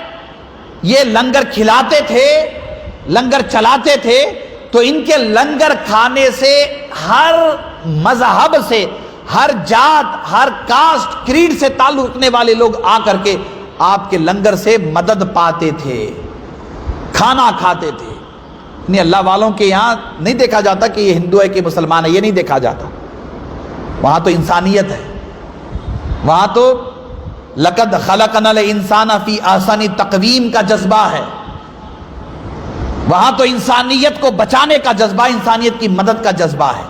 یہ لنگر کھلاتے تھے، لنگر چلاتے تھے، تو ان کے لنگر کھانے سے ہر مذہب سے، ہر جات، ہر کاسٹ، کریڈ سے تعلق رکھنے والے لوگ آ کر کے آپ کے لنگر سے مدد پاتے تھے۔ کھانا کھاتے تھے. نہیں، اللہ والوں کے یہاں نہیں دیکھا جاتا کہ یہ ہندو ہے کہ مسلمان ہے، یہ نہیں دیکھا جاتا. وہاں تو انسانیت ہے، وہاں تو لقد خلقنا الانسان فی احسن تقویم کا جذبہ ہے. وہاں تو انسانیت کو بچانے کا جذبہ، انسانیت کی مدد کا جذبہ ہے.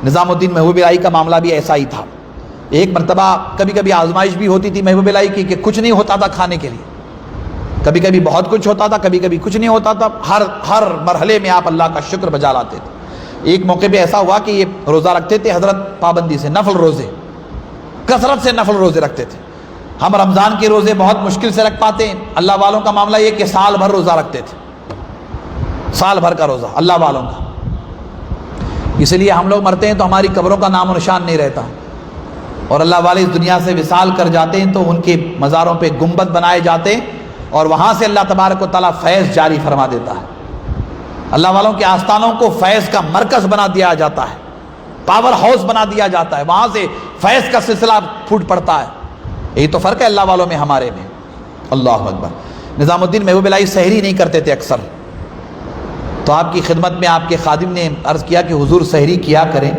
نظام الدین محبوب الہی کا معاملہ بھی ایسا ہی تھا. ایک مرتبہ کبھی کبھی آزمائش بھی ہوتی تھی محبوب الہی کی کہ کچھ نہیں ہوتا تھا کھانے کے لیے، کبھی کبھی بہت کچھ ہوتا تھا، کبھی کبھی کچھ نہیں ہوتا تھا. ہر مرحلے میں آپ اللہ کا شکر بجا لاتے تھے. ایک موقع پہ ایسا ہوا کہ یہ روزہ رکھتے تھے حضرت پابندی سے، نفل روزے، کثرت سے نفل روزے رکھتے تھے. ہم رمضان کے روزے بہت مشکل سے رکھ پاتے ہیں. اللہ والوں کا معاملہ یہ کہ سال بھر روزہ رکھتے تھے، سال بھر کا روزہ اللہ والوں کا. اس لیے ہم لوگ مرتے ہیں تو ہماری قبروں کا نام و نشان نہیں رہتا، اور اللہ والے اس دنیا سے وصال کر جاتے ہیں تو ان کے مزاروں پہ گنبد بنائے جاتے ہیں، اور وہاں سے اللہ تبارک و تعالیٰ فیض جاری فرما دیتا ہے. اللہ والوں کے آستانوں کو فیض کا مرکز بنا دیا جاتا ہے، پاور ہاؤس بنا دیا جاتا ہے، وہاں سے فیض کا سلسلہ پھوٹ پڑتا ہے. یہی تو فرق ہے اللہ والوں میں ہمارے میں. اللہ اکبر. نظام الدین محبوب الہی سحری نہیں کرتے تھے اکثر، تو آپ کی خدمت میں آپ کے خادم نے عرض کیا کہ حضور سحری کیا کریں،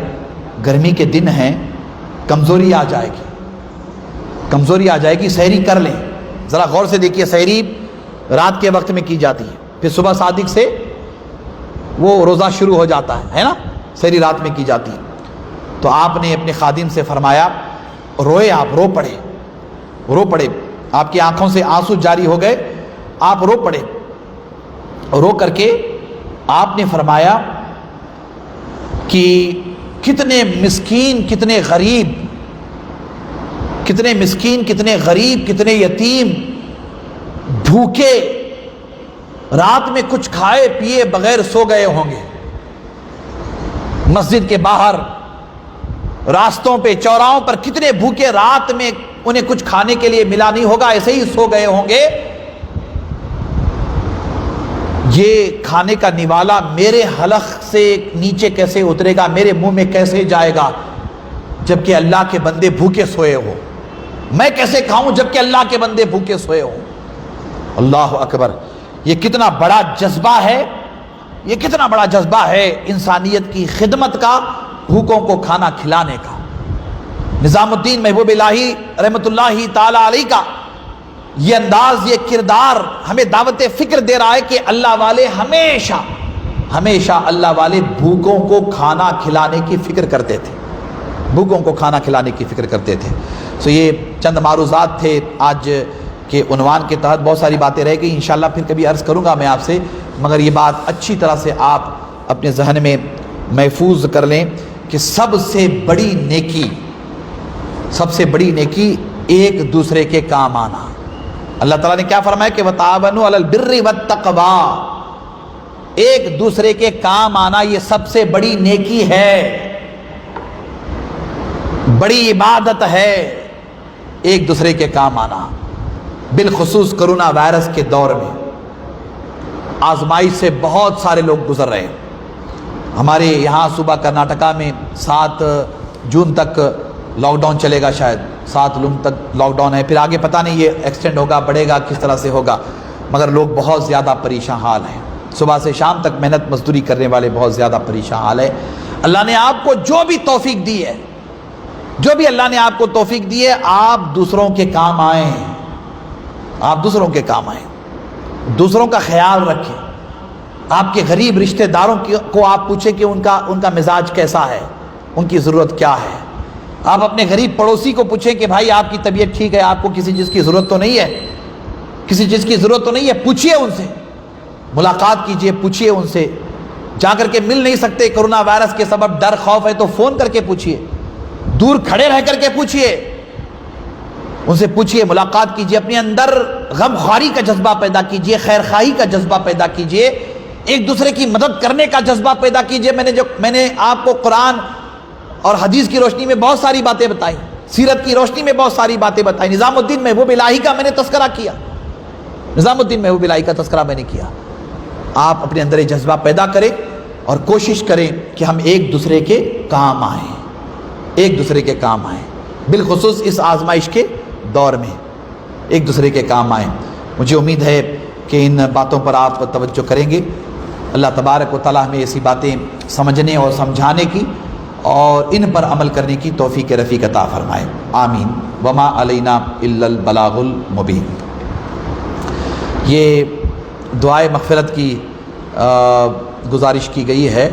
گرمی کے دن ہیں، کمزوری آ جائے گی، کمزوری آ جائے گی، سحری کر لیں. ذرا غور سے دیکھیے، سحری رات کے وقت میں کی جاتی ہے، پھر صبح صادق سے وہ روزہ شروع ہو جاتا ہے نا، سحری رات میں کی جاتی ہے. تو آپ نے اپنے خادم سے فرمایا، روئے آپ، رو پڑے، آپ کی آنکھوں سے آنسو جاری ہو گئے، آپ رو پڑے. رو کر کے آپ نے فرمایا کہ کتنے مسکین، کتنے غریب، کتنے یتیم بھوکے رات میں کچھ کھائے پیے بغیر سو گئے ہوں گے. مسجد کے باہر، راستوں پہ، چوراہوں پر کتنے بھوکے رات میں انہیں کچھ کھانے کے لیے ملا نہیں ہوگا، ایسے ہی سو گئے ہوں گے. یہ کھانے کا نوالا میرے حلق سے نیچے کیسے اترے گا، میرے منہ میں کیسے جائے گا جبکہ اللہ کے بندے بھوکے سوئے ہو؟ میں کیسے کھاؤں جبکہ اللہ کے بندے بھوکے سوئے ہوں؟ اللہ اکبر. یہ کتنا بڑا جذبہ ہے، یہ کتنا بڑا جذبہ ہے انسانیت کی خدمت کا، بھوکوں کو کھانا کھلانے کا. نظام الدین محبوب الہی رحمت اللہ تعالی علیہ کا یہ انداز، یہ کردار ہمیں دعوت فکر دے رہا ہے کہ اللہ والے ہمیشہ اللہ والے بھوکوں کو کھانا کھلانے کی فکر کرتے تھے، بھوکوں کو کھانا کھلانے کی فکر کرتے تھے. سو یہ چند معروضات تھے آج کے عنوان کے تحت. بہت ساری باتیں رہ گئی، انشاءاللہ پھر کبھی عرض کروں گا میں آپ سے، مگر یہ بات اچھی طرح سے آپ اپنے ذہن میں محفوظ کر لیں کہ سب سے بڑی نیکی ایک دوسرے کے کام آنا. اللہ تعالیٰ نے کیا فرمایا کہ وَتَعَاوَنُوا عَلَى الْبِرِّ وَالتَّقْوَىٰ، ایک دوسرے کے کام آنا یہ سب سے بڑی نیکی ہے، بڑی عبادت ہے، ایک دوسرے کے کام آنا. بالخصوص کرونا وائرس کے دور میں آزمائش سے بہت سارے لوگ گزر رہے ہیں. ہمارے یہاں صوبہ کرناٹکا میں 7 جون تک لاک ڈاؤن چلے گا، شاید 7 جون تک لاک ڈاؤن ہے، پھر آگے پتہ نہیں یہ ایکسٹینڈ ہوگا، بڑھے گا، کس طرح سے ہوگا، مگر لوگ بہت زیادہ پریشان حال ہیں. صبح سے شام تک محنت مزدوری کرنے والے بہت زیادہ پریشان حال ہے. اللہ نے آپ کو جو بھی توفیق دی ہے، جو بھی اللہ نے آپ کو توفیق دی ہے، آپ دوسروں کے کام آئیں، آپ دوسروں کے کام آئیں، دوسروں کا خیال رکھیں. آپ کے غریب رشتہ داروں کو آپ پوچھیں کہ ان کا مزاج کیسا ہے، ان کی ضرورت کیا ہے. آپ اپنے غریب پڑوسی کو پوچھیں کہ بھائی آپ کی طبیعت ٹھیک ہے، آپ کو کسی چیز کی ضرورت تو نہیں ہے، کسی چیز کی ضرورت تو نہیں ہے. پوچھئے ان سے، ملاقات کیجئے، پوچھئے ان سے. جا کر کے مل نہیں سکتے کرونا وائرس کے سبب، ڈر خوف ہے، تو فون کر کے پوچھئے، دور کھڑے رہ کر کے پوچھئے، ان سے پوچھئے، ملاقات کیجئے، اپنے اندر غم خواری کا جذبہ پیدا کیجئے، خیر خواہی کا جذبہ پیدا کیجئے، ایک دوسرے کی مدد کرنے کا جذبہ پیدا کیجئے. میں نے آپ کو قرآن اور حدیث کی روشنی میں بہت ساری باتیں بتائیں، سیرت کی روشنی میں بہت ساری باتیں بتائیں. نظام الدین محبوب الہی کا میں نے تذکرہ کیا، نظام الدین محبوب الہی کا تذکرہ میں نے کیا. آپ اپنے اندر یہ جذبہ پیدا کریں اور کوشش کریں کہ ہم ایک دوسرے کے کام آئیں، ایک دوسرے کے کام آئیں، بالخصوص اس آزمائش کے دور میں ایک دوسرے کے کام آئیں. مجھے امید ہے کہ ان باتوں پر آپ توجہ کریں گے۔ اللہ تبارک و تعالی ہمیں ایسی باتیں سمجھنے اور سمجھانے کی اور ان پر عمل کرنے کی توفیق رفیق عطا فرمائے، آمین۔ وما علینا الا البلاغ المبین۔ یہ دعائے مغفرت کی گزارش کی گئی ہے۔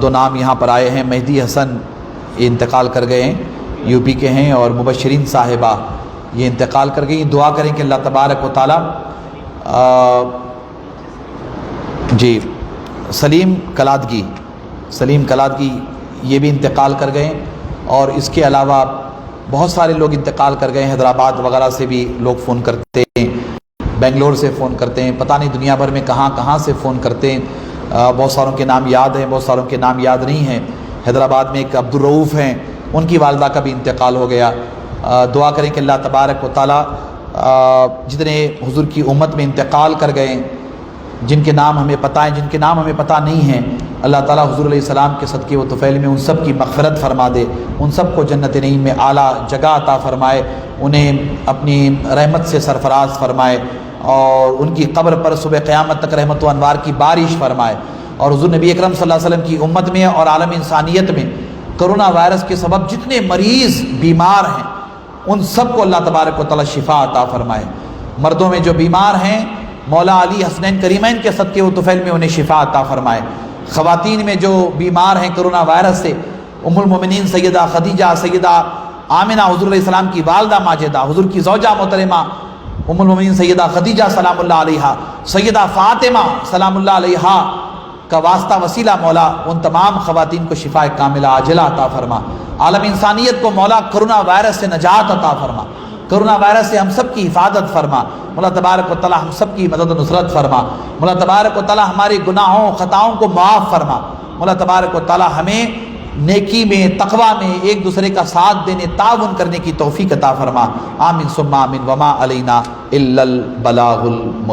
دو نام یہاں پر آئے ہیں، مہدی حسن یہ انتقال کر گئے ہیں، یو پی کے ہیں، اور مبشرین صاحبہ یہ انتقال کر گئی۔ دعا کریں کہ اللہ تبارک و تعالی جی سلیم کلادگی یہ بھی انتقال کر گئے، اور اس کے علاوہ بہت سارے لوگ انتقال کر گئے ہیں۔ حیدرآباد وغیرہ سے بھی لوگ فون کرتے ہیں، بنگلور سے فون کرتے ہیں، پتہ نہیں دنیا بھر میں کہاں سے فون کرتے ہیں۔ بہت ساروں کے نام یاد ہیں، بہت ساروں کے نام یاد نہیں ہیں۔ حیدرآباد میں ایک عبدالرؤوف ہیں، ان کی والدہ کا بھی انتقال ہو گیا۔ دعا کریں کہ اللہ تبارک و تعالی جتنے حضور کی امت میں انتقال کر گئے، جن کے نام ہمیں پتہ ہیں، جن کے نام ہمیں پتہ نہیں ہیں، اللہ تعالیٰ حضور علیہ السلام کے صدقے و طفیل میں ان سب کی مغفرت فرما دے، ان سب کو جنت نعیم میں اعلیٰ جگہ عطا فرمائے، انہیں اپنی رحمت سے سرفراز فرمائے، اور ان کی قبر پر صبح قیامت تک رحمت و انوار کی بارش فرمائے، اور حضور نبی اکرم صلی اللہ علیہ وسلم کی امت میں اور عالم انسانیت میں کرونا وائرس کے سبب جتنے مریض بیمار ہیں ان سب کو اللہ تبارک و تعالی شفا عطا فرمائے۔ مردوں میں جو بیمار ہیں مولا علی حسنین کریمین کے صدقے و طفیل میں انہیں شفا عطا فرمائے۔ خواتین میں جو بیمار ہیں کرونا وائرس سے، ام المومنین سیدہ خدیجہ، سیدہ آمنہ حضور علیہ السلام کی والدہ ماجدہ، حضور کی زوجہ محترمہ ام المومنین سیدہ خدیجہ سلام اللہ علیہا، سیدہ فاطمہ سلام اللہ علیہا کا واسطہ وسیلہ مولا ان تمام خواتین کو شفا کاملہ عاجلہ عطا فرما۔ عالم انسانیت کو مولا کرونا وائرس سے نجات عطا فرما، کرونا وائرس سے ہم سب کی حفاظت فرما۔ مولا تبارک و تعالی ہم سب کی مدد و نصرت فرما۔ مولا تبارک و تعالی ہمارے گناہوں خطاؤں کو معاف فرما۔ مولا تبارک و تعالی ہمیں نیکی میں، تقوی میں ایک دوسرے کا ساتھ دینے، تعاون کرنے کی توفیق عطا فرما، آمین ثم آمین۔ وما علینا الا البلاغ المبین۔